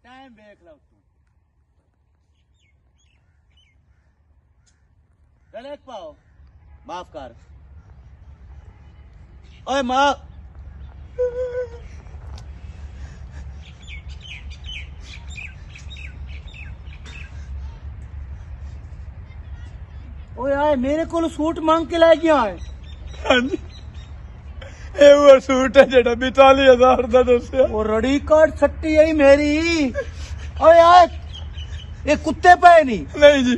टाइम देख लो तू गलत पाओ माफ कर ओए मां ओए आए मेरे को सूट मांग के लै गया है ਹਾਂਜੀ ਇਹ ਉਹ ਸੂਟ ਹੈ ਜਿਹੜਾ 42000 ਦਾ ਦੱਸਿਆ वो रड़ी काट सट्टी आई मेरी ओए आए ये कुत्ते पे नहीं ਨਹੀਂ ਜੀ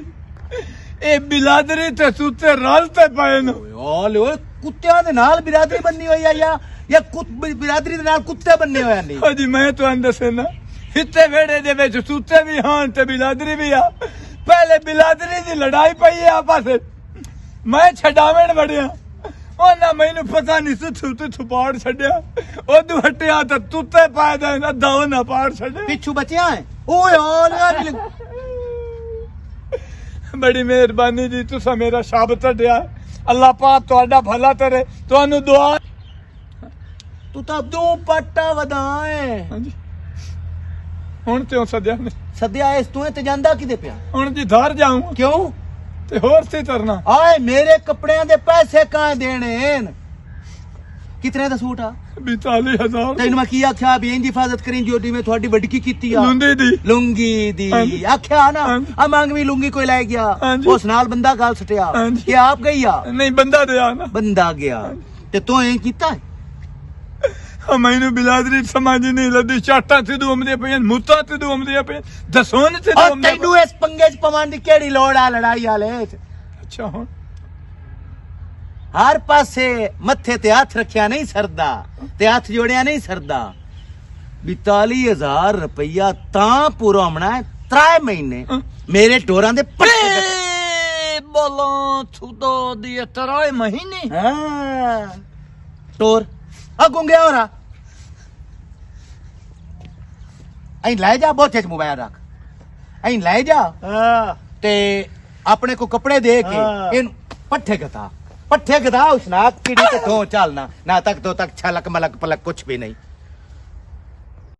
ਇਹ ਬਿਲਾਦਰੀ ਤੇ ਸੂਤੇ ਰਲ ਤੇ ਪਏ ਨੇ ओले ओए कुत्तियां दे नाल बिरादरी बननी होई है या बिरादरी दे नाल कुत्ते बनने होया नहीं ਹਾਂਜੀ ਮੈਂ ਤੁਹਾਨੂੰ ਦੱਸਣਾ ਇੱਥੇ ਵੇੜੇ ਦੇ ਵਿੱਚ ਸੂਤੇ ਵੀ ਹਨ ਤੇ ਬਿਲਾਦਰੀ ਵੀ ਆ ਪਹਿਲੇ ਬਿਲਾਦਰੀ ਦੀ ਲੜਾਈ ਪਈ ਆ ਆਪਸ ਵਿੱਚ ਮੈਂ ਛਡਾਵਣ ਵੜਿਆ ਉਹਨਾਂ ਮੈਨੂੰ ਪਤਾ ਨਹੀਂ ਸੀ ਸੂਤੇ ਛੁਪਾੜ ਛੱਡਿਆ ਉਹ ਦੁਹਟਿਆ ਤਾਂ ਤੁੱਤੇ ਪਾ ਦੇ ਨਾ ਦਵ ਨਾ ਪਾੜ ਛੱਡਿਆ पिछू बचिया है ओए ओले ਬੜੀ ਮਿਹਰਬਾਨੀ ਜੀ ਤੁਸੀਂ ਮੇਰਾ ਸ਼ਾਬਤ ਛੱਡਿਆ ਅੱਲਾਹ ਪਾਕ ਤੁਹਾਡਾ ਭਲਾ ਕਰੇ ਤੁਹਾਨੂੰ ਦੁਆ तू तो दो पट्टा वदाए ਹਾਂਜੀ ਹੁਣ ਤੇ ਸੱਦਿਆ ਨੇ सद्या इस तू ते जांदा किदे पिया ਹੁਣ ਜੀ ਧਾਰ ਜਾऊं क्यों ਤੇ ਹੋਰ ਸੇ ਤਰਨਾ आए मेरे कपड़ियां दे पैसे कहां देने कितने दा सूट आ 42000 तैनू मैं की आख्या भी इंज हिफाजत करी जोडी में थोड़ी बड़की कीती आ ਲੁੰਦੀ ਦੀ लुंगी दी ਹਾਂਜੀ। आख्या ना ਹਾਂਜੀ। आ मांगवी लुंगी कोई ले गया ਹਾਂਜੀ। उस नाल बंदा गाल सटिया ਹਾਂਜੀ। ये आप गई आ ਨਹੀਂ ਬੰਦਾ ਦਿਆ ਨਾ बंदा गया ते तू ऐ कीता है ਮੈਨੂੰ ਬਿਲਾਦਰੀ ਸਮਝ ਨਹੀਂ ਲੱਦੀ ਚਾਟਾਂ ਤੇ ਦੁਮਦੇ ਪਈਆਂ ਮੁੱਤਾਂ ਤੇ ਦੁਮਦੇ ਪਈਆਂ ਦਸੋਨ ਤੇ और ਦੁਮਦੇ तैनू इस पंगे च पवान दी केड़ी लोड़ आ लड़ाई वाले च ਅੱਛਾ ਹੁਣ हर पासे मथे ते हाथ रखिया नहीं सरदा ते हाथ जोड़िया नहीं सरदा 42000 रुपया तां पूरा होना है 3 महीने मेरे टोरां दे पट्टे ਬੋਲੋ ਛੁਦੋ ਦੀ ਤਰਾਏ ਮਹੀਨੇ हां टोर आ गुंगे हो रहा ऐ ले जा बोथे च मोबाइल रख ऐ ले जा ਹਾਂ ते अपने को कपड़े दे के हाँ। इन पट्ठे कता पट्ठे गधा उसना कीड़ी के धो चालना ना तक दो तक छलक मलक पलक कुछ भी नहीं।